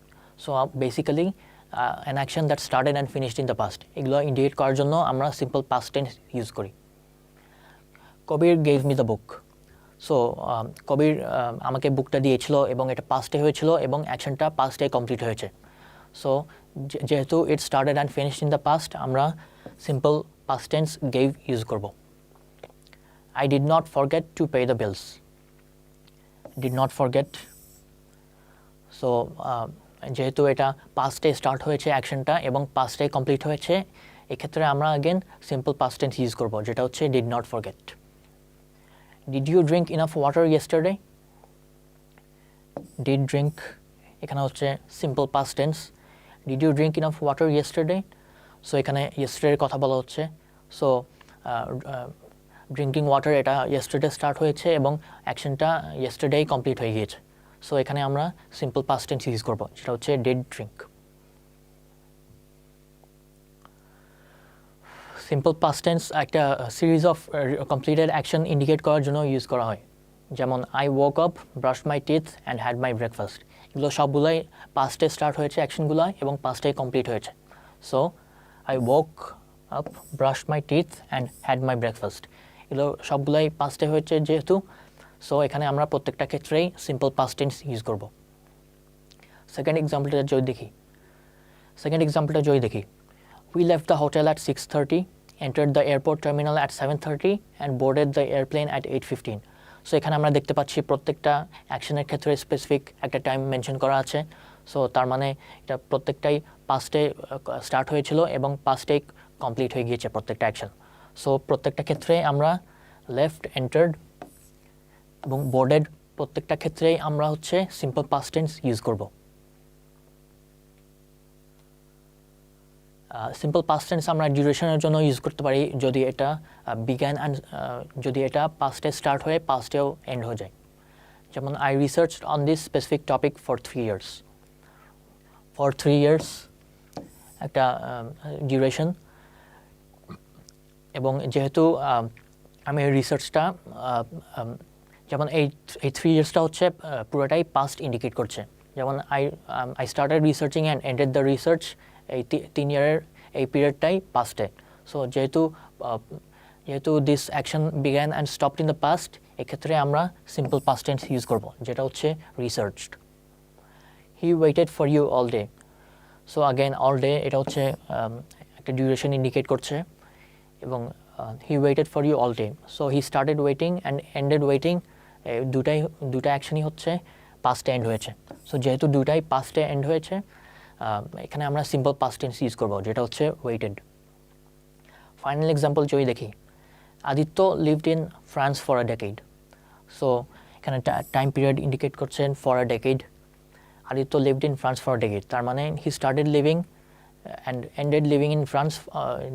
So basically an action that started and finished in the past, এগুলো ইন্ডিকেট করার জন্য আমরা সিম্পল পাস্ট টেন্স ইউজ করি। কবির gave me the book. So কবির আমাকে বুকটা দিয়েছিল, এবং এটা পাস্টে হয়েছিল, এবং অ্যাকশনটা পাস্টে কমপ্লিট হয়েছে। সো যেহেতু it started and finished in the past, আমরা simple past tense gave use করব। I did not forget to pay the bills. Did not forget. So যেহেতু এটা পাস্টে স্টার্ট হয়েছে অ্যাকশনটা এবং পাস্টে কমপ্লিট হয়েছে, এক্ষেত্রে আমরা again simple past tense use করব, যেটা হচ্ছে did not forget. Did you drink enough water yesterday? Did drink, এখানে হচ্ছে simple past tense. Did you drink enough water yesterday? So এখানে ইয়েস্টারডের কথা বলা হচ্ছে। সো ড্রিঙ্কিং ওয়াটার, এটা ইয়েস্টারডে স্টার্ট হয়েছে এবং অ্যাকশনটা ইয়েস্টারডেই কমপ্লিট হয়ে গিয়েছে। সো এখানে আমরা সিম্পল পাস্ট টেন্স ইউজ করব, যেটা হচ্ছে did drink. Simple past tense একটা series of completed action indicate করার জন্য ইউজ করা হয়। যেমন I woke up, brush my teeth and had my breakfast, এগুলো সবগুলোই পাস্টে স্টার্ট হয়েছে অ্যাকশনগুলো এবং পাস্টেই কমপ্লিট হয়েছে। So I woke up, brush my teeth and had my breakfast, এগুলো সবগুলোই পাস্টে হয়েছে যেহেতু, সো এখানে আমরা প্রত্যেকটা ক্ষেত্রেই সিম্পল পাস্ট টেন্স ইউজ করব। সেকেন্ড এক্সাম্পলটা যদি দেখি, we left the hotel at 6:30, entered the airport terminal at 7:30 and boarded the airplane at 8:15. So এখানে আমরা দেখতে পাচ্ছি প্রত্যেকটা অ্যাকশনের ক্ষেত্রে স্পেসিফিক একটা টাইম মেনশন করা আছে। সো তার মানে এটা প্রত্যেকটাই পাস্টে স্টার্ট হয়েছিল এবং পাস্টেই কমপ্লিট হয়ে গিয়েছে প্রত্যেকটা অ্যাকশন। সো প্রত্যেকটা ক্ষেত্রে আমরা লেফট, এন্টার্ড এবং বোর্ডেড, প্রত্যেকটা ক্ষেত্রেই আমরা হচ্ছে সিম্পল পাস্ট টেন্স ইউজ করব। সিম্পল পাস্ট টেন্স আমরা ডিউরেশনের জন্য ইউজ করতে পারি যদি এটা বিগ্যান অ্যান্ড যদি এটা পাস্টে স্টার্ট হয়ে পাস্টেও এন্ড হয়ে যায়। যেমন I research on this specific topic for 3 years। For 3 years একটা ডিউরেশন, এবং যেহেতু আমি রিসার্চটা যেমন এই 3 yearsটা হচ্ছে পুরোটাই পাস্ট ইন্ডিকেট করছে। যেমন I started researching and ended the research, এই 3 year এই পিরিয়ডটাই পাস্টে। সো যেহেতু this action began and stopped in the past, এক্ষেত্রে আমরা সিম্পল পাস্ট টেন্স ইউজ করব, যেটা হচ্ছে researched. He waited for you all day. So again all day, এটা হচ্ছে একটা ডিউরেশন ইন্ডিকেট করছে, এবং he waited for you all day. So he started waiting and ended waiting, দুটা অ্যাকশনই হচ্ছে পাস্টে এন্ড হয়েছে। সো যেহেতু দুটাই পাস্টে এন্ড হয়েছে, এখানে আমরা সিম্পল পাস্ট টেন্স ইউজ করব, যেটা হচ্ছে ওয়েটেড। ফাইনাল এক্সাম্পল যদি দেখি, Aditya lived in France for a decade. So এখানে টাইম পিরিয়ড ইন্ডিকেট করছেন for a decade. Aditya lived in France for a decade, তার মানে he started living and ended living in France,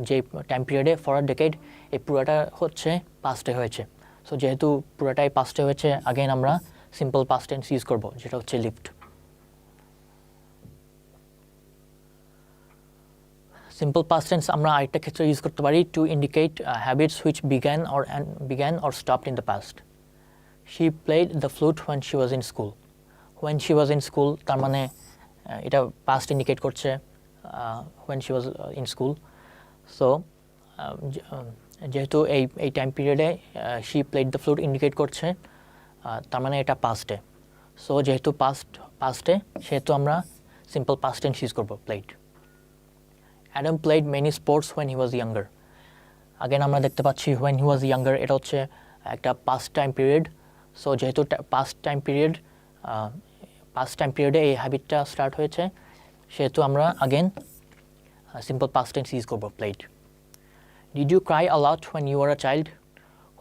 যে টাইম পিরিয়ডে for a decade, এই পুরোটা হচ্ছে পাস্টে হয়েছে। সো যেহেতু পুরোটাই পাস্টে হয়েছে, আগেন আমরা সিম্পল পাস্ট টেন্স ইউজ করব, যেটা হচ্ছে লিভড। সিম্পল পাস্ট টেন্স আমরা আরেকটা ক্ষেত্রে ইউজ করতে পারি to indicate habits which began or stopped in the past. She played the flute when she was in school. When she was in school, তার মানে এটা পাস্ট ইন্ডিকেট করছে, when she was in school. So যেহেতু এই time পিরিয়ডে she played the flute indicate করছে, তার মানে এটা পাস্টে। সো যেহেতু পাস্টে, সেহেতু আমরা সিম্পল পাস্ট টেন্স ইউজ করব, played. Adam played many sports when he was younger. Again আমরা দেখতে পাচ্ছি when he was younger, এটা হচ্ছে একটা past time period. সো যেহেতু past time period এই হ্যাবিটটা স্টার্ট হয়েছে, সেহেতু আমরা again simple past tense use করব, played. Did you cry a lot when you were a child?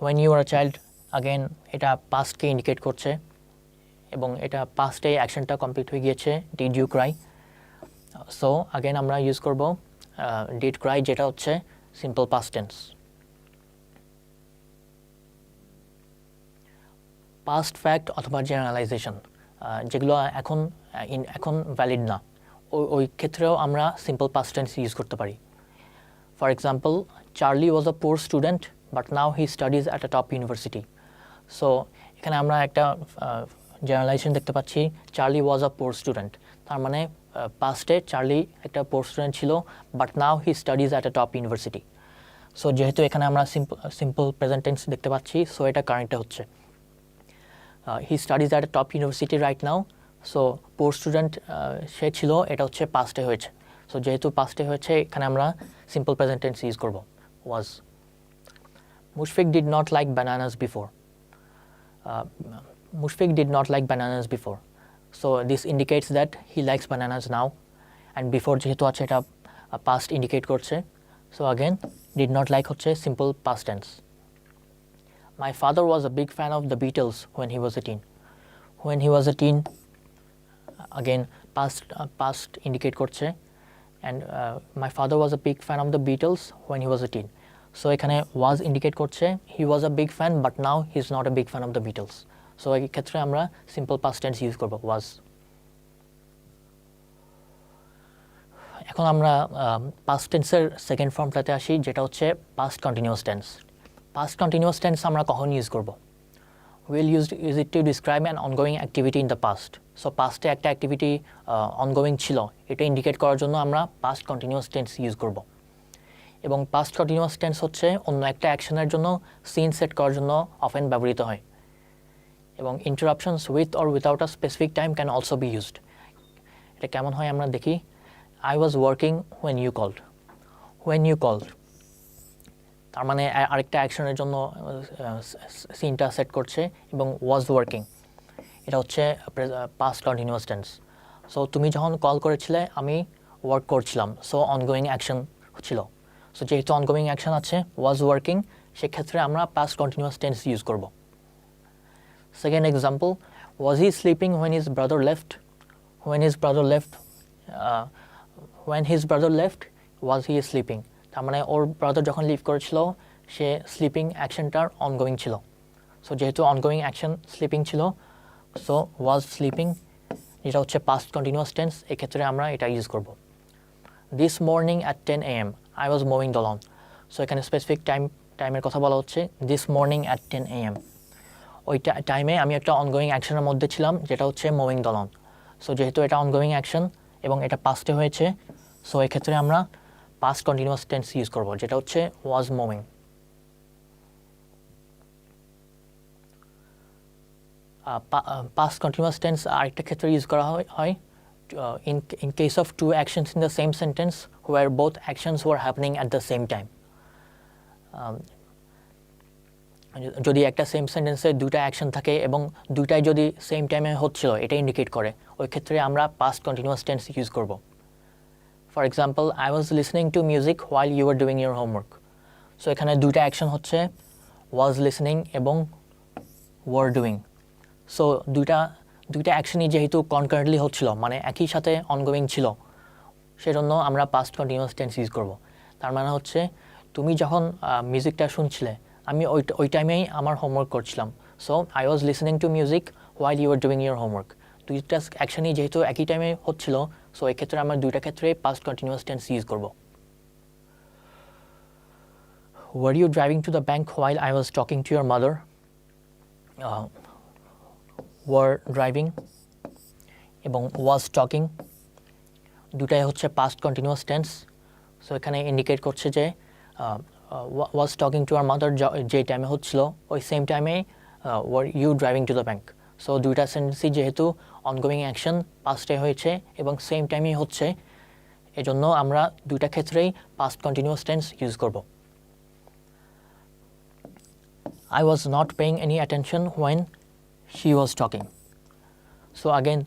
When you were a child, again এটা পাস্টকে ইন্ডিকেট করছে এবং এটা পাস্টে অ্যাকশনটা কমপ্লিট হয়ে গিয়েছে, did you cry. So again আমরা ইউজ করব ডিড ক্রাই, যেটা হচ্ছে simple past tense. Past fact অথবা জেনারেলাইজেশন যেগুলো এখন ভ্যালিড না, ওই ক্ষেত্রেও আমরা সিম্পল পাস্ট টেন্স ইউজ করতে পারি। For example, Charlie was a poor student but now he studies at a top university. So এখানে আমরা একটা জেনারেলাইজেশন দেখতে পাচ্ছি, চার্লি ওয়াজ আ পোর স্টুডেন্ট, তার মানে পাস্টে চার্লি একটা পোর স্টুডেন্ট ছিল, but now he studies at a top university. So যেহেতু এখানে আমরা সিম্পল প্রেজেন্ট টেন্স দেখতে পাচ্ছি, সো এটা কারেন্টটা হচ্ছে he studies at a top university right now. So poor student সে ছিল, এটা হচ্ছে পাস্টে হয়েছে। সো যেহেতু পাস্টে হয়েছে, এখানে আমরা সিম্পল প্রেজেন্ট টেন্স ইউজ করব, was. Mushfiq did not like bananas before. Mushfiq did not like bananas before. So this indicates that he likes bananas now. And before যেহেতু আছে, এটা past indicate করছে। So again, did not like হচ্ছে simple past tense. My father was a big fan of the Beatles when he was a teen. When he was a teen, again past indicate করছে, and my father was a big fan of the Beatles when he was a teen. So এখানে was indicate করছে he was a big fan, but now he's not a big fan of the Beatles. So এই ক্ষেত্রে আমরা simple past tense use করব, ওয়াজ। এখন আমরা past টেন্সের second ফর্মটাতে আসি, যেটা হচ্ছে past continuous tense. Past continuous tense আমরা কখন ইউজ করব? Will use it to describe an ongoing activity in the past. So পাস্টে একটা অ্যাক্টিভিটি অনগোয়িং ছিল, এটা ইন্ডিকেট করার জন্য আমরা পাস্ট কন্টিনিউয়াস টেন্স ইউজ করব। এবং পাস্ট কন্টিনিউয়াস টেন্স হচ্ছে অন্য একটা অ্যাকশনের জন্য সিন সেট করার জন্য অফেন ব্যবহৃত হয়। এবং interruptions with or without a specific time can also be used. এটা কেমন হয় আমরা দেখি, I was working when you called. When you called তার মানে আরেকটা অ্যাকশনের জন্য সিনটা সেট করছে, এবং ওয়াজ ওয়ার্কিং এটা হচ্ছে পাস্ট কন্টিনিউয়াস টেন্স। সো তুমি যখন কল করেছিলে, আমি ওয়ার্ক করছিলাম, সো অনগোয়িং অ্যাকশন ছিল। সো যেহেতু অনগোয়িং অ্যাকশন আছে, ওয়াজ ওয়ার্কিং, সেক্ষেত্রে আমরা পাস্ট কন্টিনিউয়াস টেন্স ইউজ করব। Second example, was he sleeping when his brother left? When his brother left, was he sleeping? তার মানে ওর ব্রাদার যখন লিভ করেছিল, সে স্লিপিং অ্যাকশনটার অনগোয়িং ছিল। সো যেহেতু অনগোয়িং অ্যাকশন স্লিপিং ছিল, সো ওয়াজ স্লিপিং, যেটা হচ্ছে পাস্ট কন্টিনিউয়াস টেন্স, এক্ষেত্রে আমরা এটা ইউজ করব। This morning at 10 AM, I was mowing the lawn. So এখানে স্পেসিফিক টাইমের কথা বলা হচ্ছে, this morning at 10 AM. ওই টাইমে আমি একটা অনগোয়িং অ্যাকশনের মধ্যে ছিলাম, যেটা হচ্ছে মোয়িং দ্য লন। সো যেহেতু এটা অনগোয়িং অ্যাকশন এবং এটা পাস্টে হয়েছে, সো এক্ষেত্রে আমরা পাস্ট কন্টিনিউয়াস টেন্স ইউজ করব, যেটা হচ্ছে ওয়াজ মোয়িং। পাস্ট কন্টিনিউয়াস টেন্স আরেকটা ক্ষেত্রে ইউজ করা হয় in case of two actions in the same sentence where both actions were happening at the same time. যদি একটা সেম সেন্টেন্সে দুইটা অ্যাকশন থাকে এবং দুইটাই যদি সেম টাইমে হচ্ছিল, এটা ইন্ডিকেট করে, ওই ক্ষেত্রে আমরা পাস্ট কন্টিনিউয়াস টেন্স ইউজ করব। For example, I was listening to music while you are doing your homework. So এখানে দুইটা অ্যাকশন হচ্ছে ওয়াজ লিসনিং এবং ওয়ার ডুইং। সো দুইটা অ্যাকশনই যেহেতু কনকারেন্টলি হচ্ছিল, মানে একই সাথে অনগোয়িং ছিল, সেজন্য আমরা পাস্ট কন্টিনিউয়াস টেন্স ইউজ করব। তার মানে হচ্ছে তুমি যখন মিউজিকটা শুনছিলে, আমি ওই টাইমেই আমার হোমওয়ার্ক করছিলাম। So I was listening to music while you are doing your homework. দুইটা অ্যাকশনই যেহেতু একই টাইমে হচ্ছিল, সো এক্ষেত্রে আমরা দুইটা ক্ষেত্রে পাস্ট কন্টিনিউয়াস টেন্স ইউজ করব। Were you driving to the bank while I was talking to your mother? Were driving এবং was talking দুটাই হচ্ছে পাস্ট কন্টিনিউয়াস টেন্স। সো এখানে ইন্ডিকেট করছে যে was talking to our mother যে টাইমে হচ্ছিল, ওই সেম টাইমে were you driving to the bank. So দুইটা সেন্টেন্সই যেহেতু অনগোয়িং অ্যাকশন পাস্টে হয়েছে এবং সেম টাইমেই হচ্ছে, এজন্য আমরা দুইটা ক্ষেত্রেই পাস্ট কন্টিনিউয়াস টেন্স ইউজ করব। I was not paying any attention when she was talking. So again,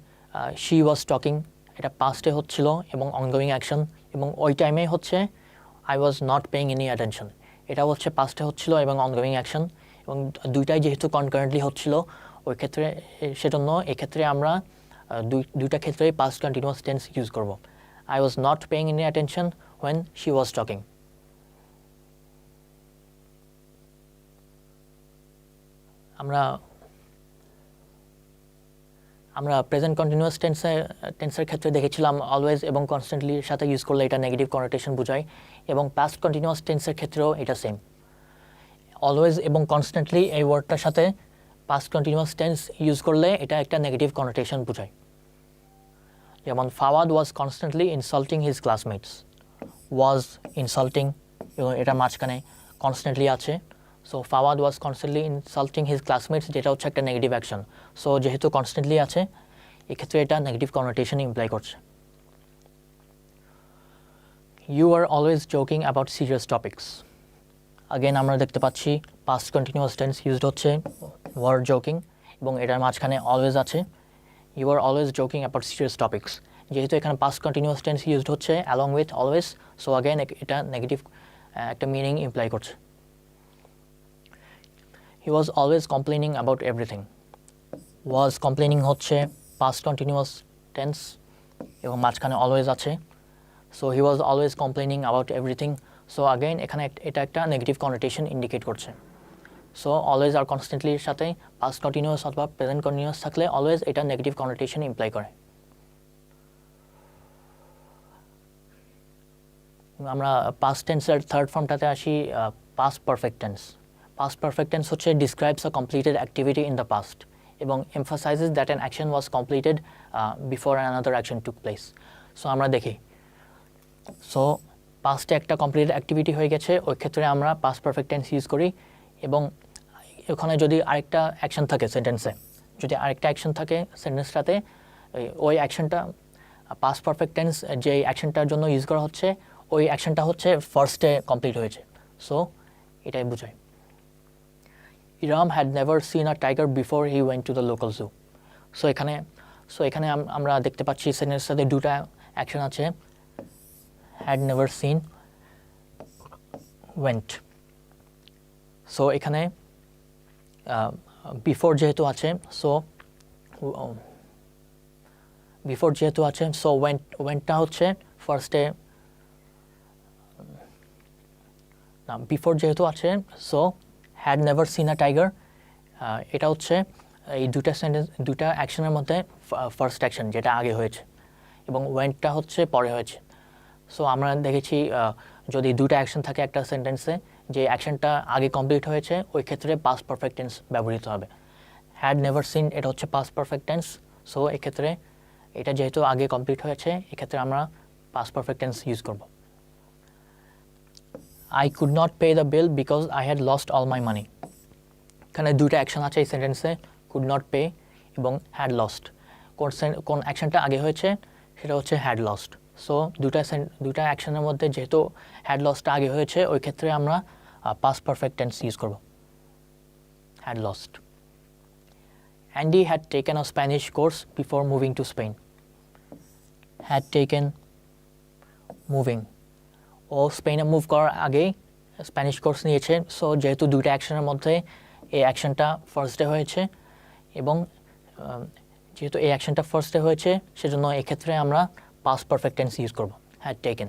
she was talking এটা পাস্টে হচ্ছিল এবং অনগোয়িং অ্যাকশন, এবং ওই টাইমে হচ্ছে I was not paying any attention, এটা হচ্ছে পাস্টে হচ্ছিল এবং অনগোয়িং অ্যাকশন, এবং দুইটাই যেহেতু কনকারেন্টলি হচ্ছিল ওই ক্ষেত্রে সেজন্য এক্ষেত্রে আমরা দুইটা ক্ষেত্রেই পাস্ট কন্টিনিউয়াস টেন্স ইউজ করব। I was not paying any attention when she was talking. আমরা প্রেজেন্ট কন্টিনিউয়াস টেন্সের ক্ষেত্রে দেখেছিলাম অলওয়েজ এবং কনস্ট্যান্টলির সাথে ইউজ করলে এটা নেগেটিভ কনোটেশন বোঝায়, এবং পাস্ট কন্টিনিউয়াস টেন্সের ক্ষেত্রেও এটা সেম। অলওয়েজ এবং কনস্ট্যান্টলি এই ওয়ার্ডটার সাথে পাস্ট কন্টিনিউয়াস টেন্স ইউজ করলে এটা একটা নেগেটিভ কনোটেশন বোঝায়। যেমন Fawad was constantly insulting his classmates, was insulting এবং এটা মাঝখানে কনস্ট্যান্টলি আছে। So Fawad was constantly insulting his classmates, যেটা হচ্ছে একটা নেগেটিভ অ্যাকশন। সো যেহেতু কনস্ট্যান্টলি আছে এক্ষেত্রে এটা নেগেটিভ কনোটেশন ইমপ্লাই করছে। You are always joking about serious topics, again আমরা দেখতে পাচ্ছি পাস্ট কন্টিনিউয়াস টেন্স ইউজড হচ্ছে ওয়ার জোকিং এবং এটার মাঝখানে অলওয়েজ আছে। You are always joking about serious topics, যেহেতু এখানে পাস্ট কন্টিনিউয়াস টেন্স ইউজড হচ্ছে along with always, so again এটা নেগেটিভ একটা মিনিং ইমপ্লাই করছে। He was always complaining about everything, was complaining হচ্ছে পাস্ট কন্টিনিউয়াস টেন্স এবং মাঝখানে অলওয়েজ আছে। So he was always complaining about everything, so again এখানে এটা একটা নেগেটিভ কনোটেশন ইন্ডিকেট করছে। সো অলওয়েজ আর কনস্ট্যান্টলির সাথে পাস্ট কন্টিনিউয়াস অথবা প্রেজেন্ট কন্টিনিউয়াস থাকলে অলওয়েজ এটা নেগেটিভ কনোটেশন ইমপ্লাই করে। আমরা পাস্ট টেন্সের থার্ড ফর্মটাতে আসি, past perfect tense. Past perfect tense হচ্ছে describes a completed activity in the past এবং emphasises that an action was completed before another action took place. So আমরা দেখি, so পাস্টে একটা কমপ্লিটেড অ্যাক্টিভিটি হয়ে গেছে, ওই ক্ষেত্রে আমরা পাস্ট পারফেক্ট টেন্স ইউজ করি, এবং ওখানে যদি আরেকটা অ্যাকশন থাকে সেন্টেন্সে, যদি আরেকটা অ্যাকশন থাকে সেন্টেন্সটাতে, ওই অ্যাকশনটা পাস্ট পারফেক্ট টেন্স যে অ্যাকশনটার জন্য ইউজ করা হচ্ছে ওই অ্যাকশনটা হচ্ছে ফার্স্টে কমপ্লিট হয়েছে। সো এটাই বোঝায়। Iram had never seen a tiger before he went to the local zoo. So এখানে আমরা দেখতে পাচ্ছি সেন্টেন্সের সাথে দুটা অ্যাকশন আছে, had never seen, went. So এখানে বিফোর যেহেতু আছে, সো ওয়েন্টটা হচ্ছে ফার্স্টে, না বিফোর যেহেতু আছে, so had never seen a tiger, এটা হচ্ছে এই দুটা অ্যাকশনের মধ্যে ফার্স্ট অ্যাকশন যেটা আগে হয়েছে, এবং ওয়েন্টটা হচ্ছে পরে হয়েছে। সো আমরা দেখেছি যদি দুটা অ্যাকশন থাকে একটা সেন্টেন্সে, যে অ্যাকশনটা আগে কমপ্লিট হয়েছে ওই ক্ষেত্রে পাস্ট পারফেক্ট টেন্স ব্যবহৃত হবে। হ্যাড নেভার সিন এটা হচ্ছে পাস্ট পারফেক্ট টেন্স, সো এক্ষেত্রে এটা যেহেতু আগে কমপ্লিট হয়েছে এক্ষেত্রে আমরা পাস্ট পারফেক্ট টেন্স ইউজ করব। I could not pay the bill because I had lost all my money, এখানে দুটা অ্যাকশন আছে এই সেন্টেন্সে, could not pay এবং had lost। কোন অ্যাকশনটা আগে হয়েছে সেটা হচ্ছে had lost। সো দুটা অ্যাকশনের মধ্যে যেহেতু had lost আগে হয়েছে ওই ক্ষেত্রে আমরা পাস্ট পারফেক্ট টেন্স ইউজ করব, had lost। Andy had taken a Spanish course before moving to Spain, had taken, moving, ও স্পেনে মুভ করার আগেই স্প্যানিশ কোর্স নিয়েছে। সো যেহেতু দুইটা অ্যাকশনের মধ্যে এই অ্যাকশনটা ফার্স্টে হয়েছে এবং যেহেতু এই অ্যাকশনটা ফার্স্টে হয়েছে সেজন্য এক্ষেত্রে আমরা পাস্ট পারফেক্ট টেন্স ইউজ করব, হ্যাড টেকেন।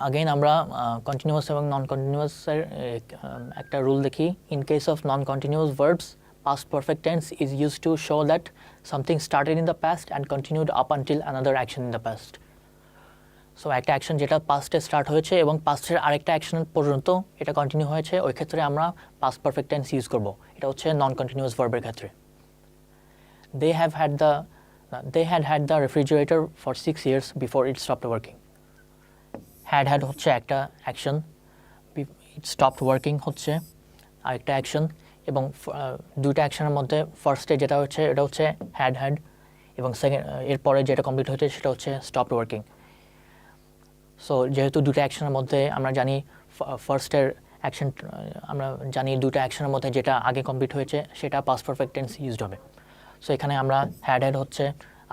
আগেইন আমরা কন্টিনিউয়াস এবং নন কন্টিনিউয়াসের একটা রুল দেখি। In case of non continuous verbs, past perfect tense is used to show that something started in the past and continued up until another action in the past. So একটা action যেটা পাস্টে start হয়েছে এবং পাস্টের আরেকটা action পর্যন্ত এটা continue হয়েছে ওই ক্ষেত্রে আমরা পাস্ট পারফেক্ট টেন্স ইউজ করব, এটা হচ্ছে নন কন্টিনিউয়াস ভার্বের ক্ষেত্রে। They had the refrigerator for 6 years before it stopped working. had হচ্ছে একটা অ্যাকশন, it stopped working হচ্ছে আরেকটা অ্যাকশন, এবং দুইটা অ্যাকশনের মধ্যে ফার্স্টে যেটা হচ্ছে এটা হচ্ছে হ্যাড এবং সেকেন্ড এরপরে যেটা কমপ্লিট হয়েছে সেটা হচ্ছে স্টপড ওয়ার্কিং। সো যেহেতু দুটো অ্যাকশনের মধ্যে আমরা জানি ফার্স্টের অ্যাকশন, আমরা জানি দুটো অ্যাকশনের মধ্যে যেটা আগে কমপ্লিট হয়েছে সেটা পাস্ট পারফেক্ট টেন্স ইউজড হবে। সো এখানে আমরা হ্যাড হচ্ছে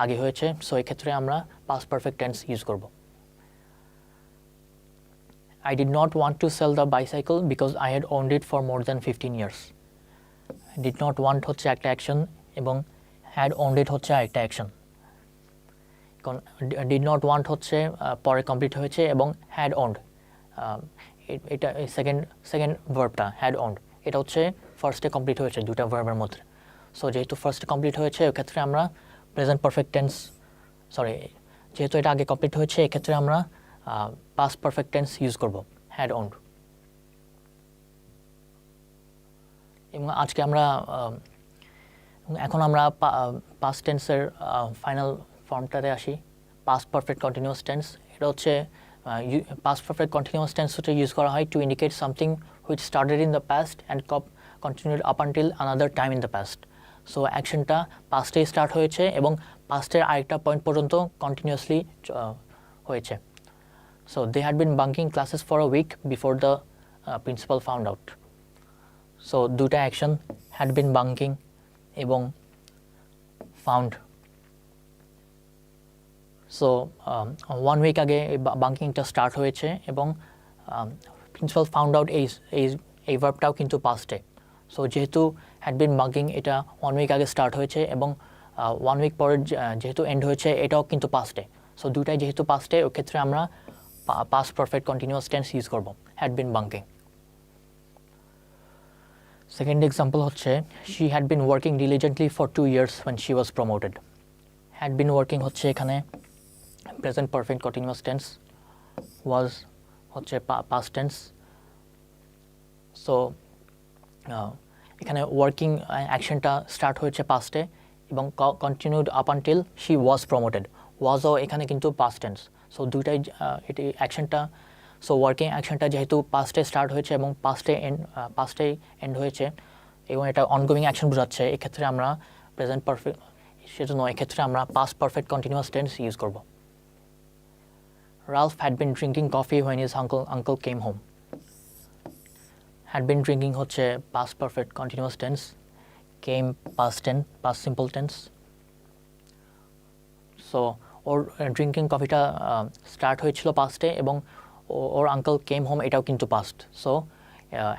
আগে হয়েছে, সো এক্ষেত্রে আমরা পাস্ট পারফেক্ট টেন্স ইউজ করব। I did not want to sell the bicycle because I had owned it for more than 15 years. Did not want হচ্ছে একটা অ্যাকশন এবং had owned it হচ্ছে আরেকটা অ্যাকশন। কারণ did not want হচ্ছে পরে complete হয়েছে এবং had owned এটা সেকেন্ড ভার্বটা had owned এটা হচ্ছে ফার্স্টে কমপ্লিট হয়েছে দুটা ভার্বের মধ্যে। সো যেহেতু ফার্স্টে কমপ্লিট হয়েছে এক্ষেত্রে আমরা প্রেজেন্ট পারফেক্ট টেন্স, যেহেতু এটা আগে কমপ্লিট হয়েছে এক্ষেত্রে আমরা পাস্ট পারফেক্ট টেন্স ইউজ করব, had owned। এবং আজকে আমরা এখন আমরা পাস্ট টেন্সের ফাইনাল ফর্মটাতে আসি। পাস্ট পারফেক্ট কন্টিনিউয়াস টেন্স, এটা হচ্ছে পাস্ট পারফেক্ট কন্টিনিউয়াস টেন্স হচ্ছে ইউজ করা হয় to indicate something which started in the past and continued up until another time in the past. So অ্যাকশনটা পাস্টে স্টার্ট হয়েছে এবং পাস্টের আরেকটা পয়েন্ট পর্যন্ত কন্টিনিউয়াসলি হয়েছে। So they had been bunking classes for a week before the principal found out. So দুটা action had been bunking এবং found. So 1 week আগে বাঙ্কিংটা স্টার্ট হয়েছে এবং প্রিন্সিপাল ফাউন্ড আউট এই ভার্বটাও কিন্তু পাস্টে। সো যেহেতু had been bunking এটা 1 week আগে স্টার্ট হয়েছে এবং 1 week পরে যেহেতু এন্ড হয়েছে এটাও কিন্তু পাস্টে। সো দুটাই যেহেতু পাস্টে ওই ক্ষেত্রে আমরা past perfect continuous tense use করব, had been bunking। Second example হচ্ছে she had been working diligently for 2 years when she was promoted। had been working হচ্ছে এখানে present perfect continuous tense, was হচ্ছে past tense। সো এখানে working অ্যাকশনটা start হয়েছে পাস্টে এবং continued up until she was promoted, ওয়াজও এখানে কিন্তু past tense. So দুইটাই এটি অ্যাকশনটা, সো ওয়ার্কিং অ্যাকশনটা যেহেতু পাস্টে স্টার্ট হয়েছে এবং পাস্টেই এন্ড হয়েছে এবং এটা অনগোয়িং অ্যাকশন বোঝাচ্ছে, এক্ষেত্রে আমরা প্রেজেন্ট পারফেক্ট, সেজন্য এক্ষেত্রে আমরা past perfect continuous tense use করব। Ralph had been drinking coffee when his uncle came home। had been drinking হচ্ছে past perfect continuous tense, came past tense, past simple tense। So ওর drinking কফিটা start হয়েছিল পাস্টে এবং ওর uncle came home এটাও কিন্তু past. So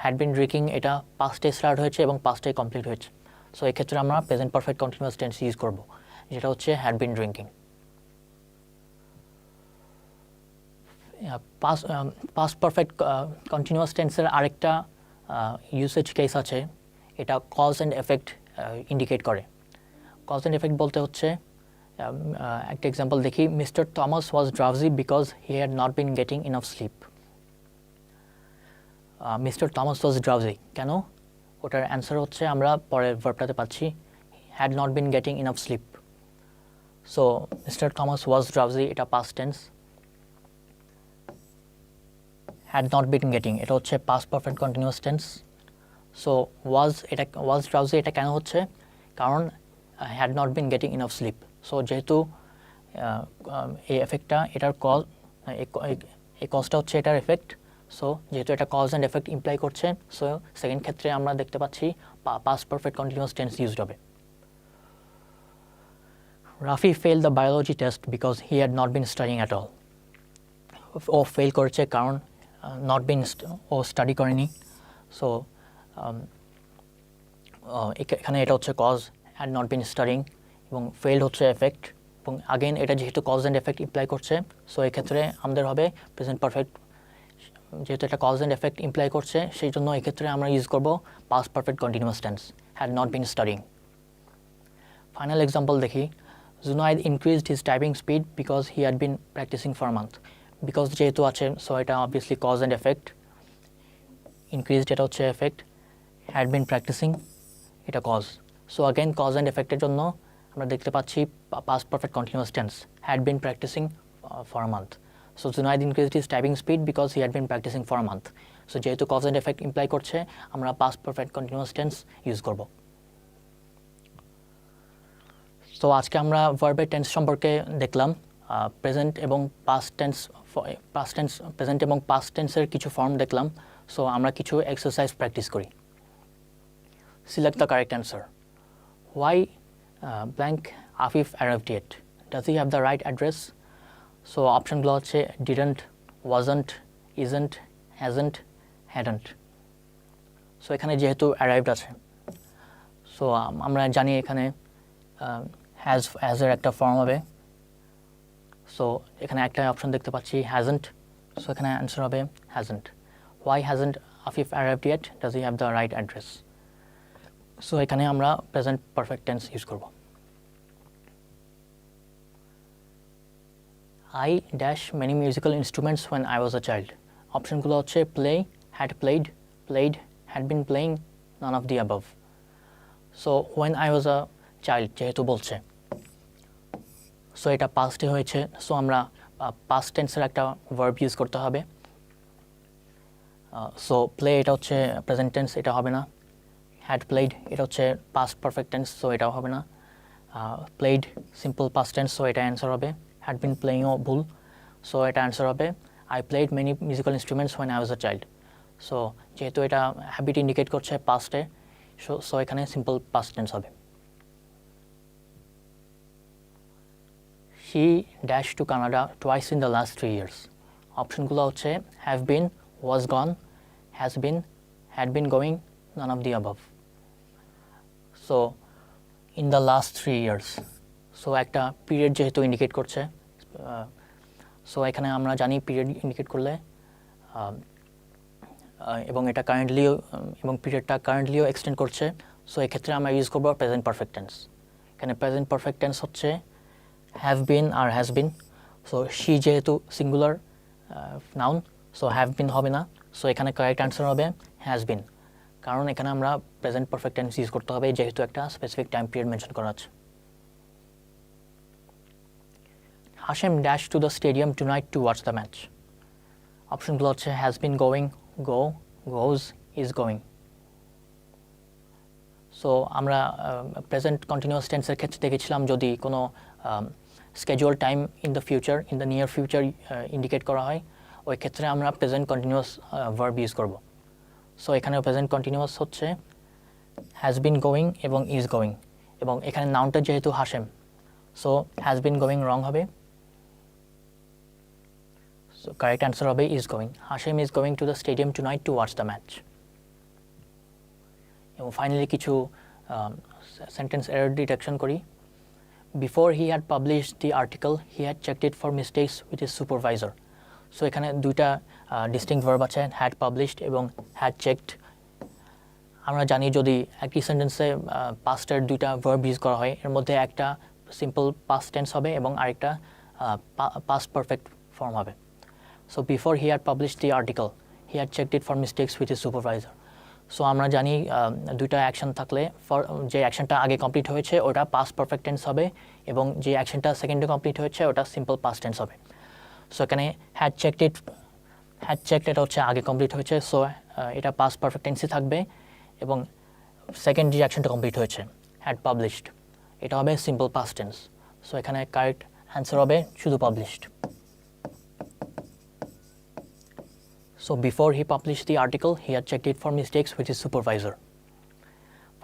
had been drinking এটা পাস্টে স্টার্ট হয়েছে এবং পাস্টে কমপ্লিট হয়েছে। সো এক্ষেত্রে আমরা present perfect continuous tense use করব, যেটা হচ্ছে had been drinking. Past perfect continuous টেন্সের আরেকটা ইউসেজ কেস আছে, এটা কজ অ্যান্ড এফেক্ট ইন্ডিকেট করে। কজ অ্যান্ড এফেক্ট বলতে হচ্ছে একটা এক্সাম্পল দেখি, mister Thomas was drowsy because he had not been getting enough sleep. Mister Thomas was drowsy, কেন? ওটার অ্যান্সার হচ্ছে আমরা পরের ভার্বটাতে পাচ্ছি, had not been getting enough sleep. So mister Thomas was drowsy এটা past tense, had not been getting এটা হচ্ছে past perfect continuous tense. So was drowsy এটা কেন হচ্ছে? কারণ had not been getting enough sleep. So যেহেতু এই এফেক্টটা এটার কজ, এই কজটা হচ্ছে এটার এফেক্ট, সো যেহেতু এটা কজ অ্যান্ড এফেক্ট ইমপ্লাই করছে, সো সেকেন্ড ক্ষেত্রে আমরা দেখতে পাচ্ছি past perfect continuous tense used হবে। Rafi failed the biology test because he had not been studying at all। ও ফেল করেছে কারণ ও স্টাডি করেনি। সো এখানে এটা হচ্ছে cause, had not been studying, এবং ফেইল্ড হচ্ছে এফেক্ট, এবং আগেন এটা যেহেতু কজ অ্যান্ড এফেক্ট ইমপ্লাই করছে, সো এক্ষেত্রে আমাদের হবে প্রেজেন্ট পারফেক্ট। যেহেতু এটা কজ অ্যান্ড এফেক্ট ইমপ্লাই করছে সেই জন্য এক্ষেত্রে আমরা ইউজ করব past perfect continuous tense, had not been studying. Final example দেখি, Junaid increased his typing speed because he had been practising for a month. Because যেহেতু আছে, সো এটা obviously cause and effect. Increased এটা হচ্ছে এফেক্ট, হ্যাড বিন প্র্যাকটিসিং এটা cause. So again cause and এফেক্টের জন্য আমরা দেখতে পাচ্ছি past perfect continuous tense, had been practising for a month. So Junaid increased his typing speed because he had been practising for a month. So যেহেতু cause and effect imply করছে আমরা past perfect continuous tense use করব। So আজকে আমরা ভার্বের tense সম্পর্কে দেখলাম, present এবং past tense past tense present এবং পাস্ট টেন্সের কিছু ফর্ম দেখলাম। সো আমরা কিছু এক্সারসাইজ প্র্যাকটিস করি। Select the correct answer. Why blank Afif arrived yet? Does he have the right address? So অপশানগুলো হচ্ছে didn't, wasn't, isn't, hasn't, hadn't. So এখানে যেহেতু অ্যারাইভড আছে, সো আমরা জানি এখানে হ্যাজের একটা ফর্ম হবে। সো এখানে একটা অপশন দেখতে পাচ্ছি হ্যাজন্ট। সো এখানে অ্যান্সার হবে hasn't. Why hasn't Afif arrived yet? Does he have the right address? So এখানে আমরা প্রেজেন্ট পারফেক্ট টেন্স ইউজ করব। I dash many musical instruments when I was a child. অপশনগুলো হচ্ছে play, had played, played, had been playing, none of the above. So when I was a child যেহেতু বলছে, so এটা পাস্টে হয়েছে। So আমরা past টেন্সের একটা ভার্ব ইউজ করতে হবে। সো প্লে এটা হচ্ছে প্রেজেন্ট টেন্স, এটা হবে না। হ্যাড প্লেড এটা হচ্ছে পাস্ট পারফেক্ট টেন্স, সো এটাও হবে না। Played simple past tense, so এটা অ্যান্সার হবে। হ্যাড বিন প্লেইংও ভুল, সো এটা অ্যান্সার হবে I played many musical instruments when I was a child. So যেহেতু এটা হ্যাবিট ইন্ডিকেট করছে পাস্টে, সো এখানে সিম্পল পাস্ট টেন্স হবে। She dashed to Canada twice in the last 3 years. অপশনগুলো হচ্ছে have been, was gone, has been, had been going, none of the above. So in the last 3 years, so একটা period যেহেতু indicate করছে, so এখানে আমরা জানি period indicate করলে এবং এটা কারেন্টলিও এবং পিরিয়ডটা কারেন্টলিও এক্সটেন্ড করছে, সো এক্ষেত্রে আমরা ইউজ করবো প্রেজেন্ট পারফেক্ট টেন্স। এখানে প্রেজেন্ট পারফেক্ট টেন্স হচ্ছে হ্যাভ বিন আর হ্যাজ বিন। সো শি যেহেতু singular noun, so have been হবে না। সো এখানে কারেক্ট আনসার হবে হ্যাজ বিন, কারণ এখানে আমরা প্রেজেন্ট পারফেক্ট টেন্স ইউজ করতে হবে যেহেতু একটা স্পেসিফিক টাইম পিরিয়ড মেনশন করা আছে। Hashem dashed to the stadium tonight to watch the match. অপশনগুলো হচ্ছে has been going, go, goes, is going. So আমরা প্রেজেন্ট কন্টিনিউয়াস টেন্সের ক্ষেত্রে দেখেছিলাম যদি কোনো schedule time in the future, in the near future indicate করা হয়, ওই ক্ষেত্রে আমরা প্রেজেন্ট কন্টিনিউয়াস ভার্ব ইউজ করব। সো এখানে প্রেজেন্ট কন্টিনিউয়াস হচ্ছে হ্যাজ বিন গোয়িং এবং ইজ গোয়িং, এবং এখানে নাউনটা যেহেতু Hashem, so has been going রং হবে। সো কারেক্ট অ্যান্সার হবে is going. Hashem is going to the stadium tonight to watch the match. এবং ফাইনালি কিছু সেন্টেন্স এরর ডিটেকশন করি। Before he had published the article he had checked it for mistakes with his supervisor. So এখানে দুইটা distinct verb আছে, had published এবং had checked. আমরা জানি যদি একই সেন্টেন্সে পাস্টের দুইটা ভার্ব ইউজ করা হয়, এর মধ্যে একটা সিম্পল পাস্ট টেন্স হবে এবং আরেকটা পাস্ট পারফেক্ট ফর্ম হবে। So before he had published the article he had checked it for mistakes with his supervisor. So আমরা জানি দুইটা অ্যাকশন থাকলে যে অ্যাকশনটা আগে কমপ্লিট হয়েছে ওটা পাস্ট পারফেক্ট টেন্স হবে, এবং যে অ্যাকশনটা সেকেন্ডে কমপ্লিট হয়েছে ওটা সিম্পল পাস্ট টেন্স হবে। সো এখানে হ্যাড চেকড এটা হচ্ছে আগে কমপ্লিট হয়েছে, সো এটা পাস্ট পারফেক্ট টেন্সই থাকবে, এবং সেকেন্ড যে অ্যাকশনটা কমপ্লিট হয়েছে হ্যাড পাবলিশড, এটা হবে সিম্পল পাস্ট টেন্স। সো এখানে কারেক্ট অ্যান্সার হবে শুধু published. So before he published the article, he had checked it for mistakes with his supervisor.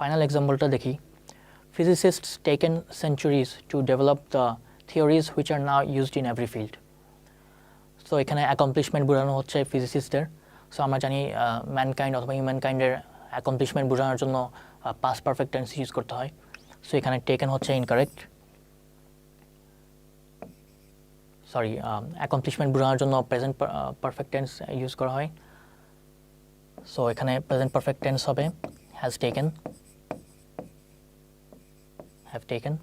Final example ta dekhi. Physicists taken centuries to develop the theories which are now used in every field. So ekhane accomplishment বোঝানো হচ্ছে physicistদের। So আমরা জানি mankind অথবা humankind-এর accomplishment বোঝানোর জন্য past perfect tense use করতে হয়। So এখানে taken হচ্ছে incorrect. সরি, অ্যাকমপ্লিশমেন্ট বোঝানোর জন্য প্রেজেন্ট পারফেক্ট টেন্স ইউজ করা হয়। সো এখানে প্রেজেন্ট পারফেক্ট টেন্স হবে has taken, have taken.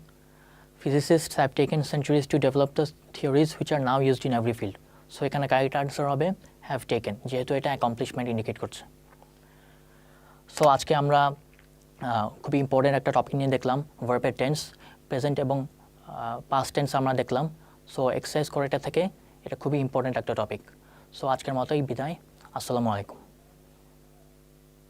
Physicists have taken centuries to develop the theories which are now used in every field. So এখানে correct answer হবে have taken, যেহেতু এটা accomplishment indicate করছে। So আজকে আমরা খুবই ইম্পর্টেন্ট একটা টপিক নিয়ে দেখলাম, ভার্বের টেন্স, প্রেজেন্ট এবং পাস্ট টেন্স আমরা দেখলাম। সো এক্সারসাইজ করে এটা থেকে এটা খুবই ইম্পর্টেন্ট একটা টপিক। সো আজকের মতোই বিদায়। আসসালামু আলাইকুম।